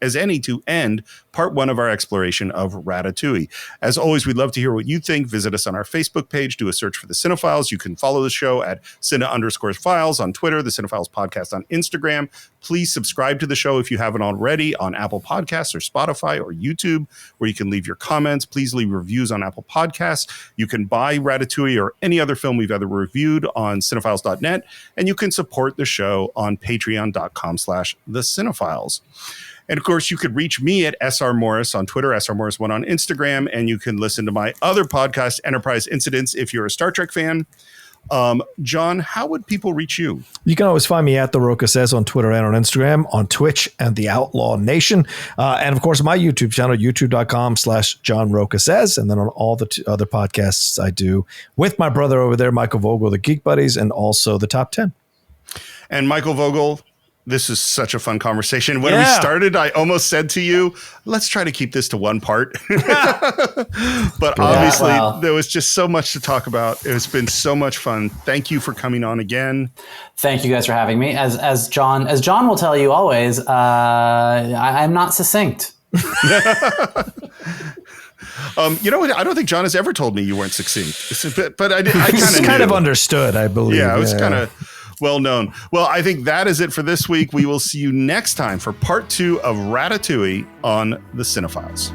as any to end part 1 of our exploration of Ratatouille. As always, we'd love to hear what you think. Visit us on our Facebook page. Do a search for The Cine-Files. You can follow the show at Cine_Files on Twitter, The Cine-Files Podcast on Instagram. Please subscribe to the show if you haven't already on Apple Podcasts or Spotify or YouTube, where you can leave your comments. Please leave reviews on Apple Podcasts. You can buy Ratatouille or any other film we've ever reviewed on cinephiles.net, and you can support the show on patreon.com/thecinephiles. And of course, you could reach me at SR Morris on Twitter, SR Morris1 on Instagram, and you can listen to my other podcast, Enterprise Incidents, if you're a Star Trek fan. John, how would people reach you? You can always find me at The Roca Says on Twitter and on Instagram, on Twitch and The Outlaw Nation. And of course, my YouTube channel, youtube.com/John Roca Says. And then on all the other podcasts I do with my brother over there, Michael Vogel, the Geek Buddies, and also the Top 10. And Michael Vogel, this is such a fun conversation. When we started, I almost said to you, let's try to keep this to one part. But obviously, there was just so much to talk about. It's been so much fun. Thank you for coming on again. Thank you guys for having me. As John will tell you always, I'm not succinct. You know what? I don't think John has ever told me you weren't succinct. But I kind of understood, I believe. Yeah, it was kind of well known. Well, I think that is it for this week. We will see you next time for part 2 of Ratatouille on the Cine-Files.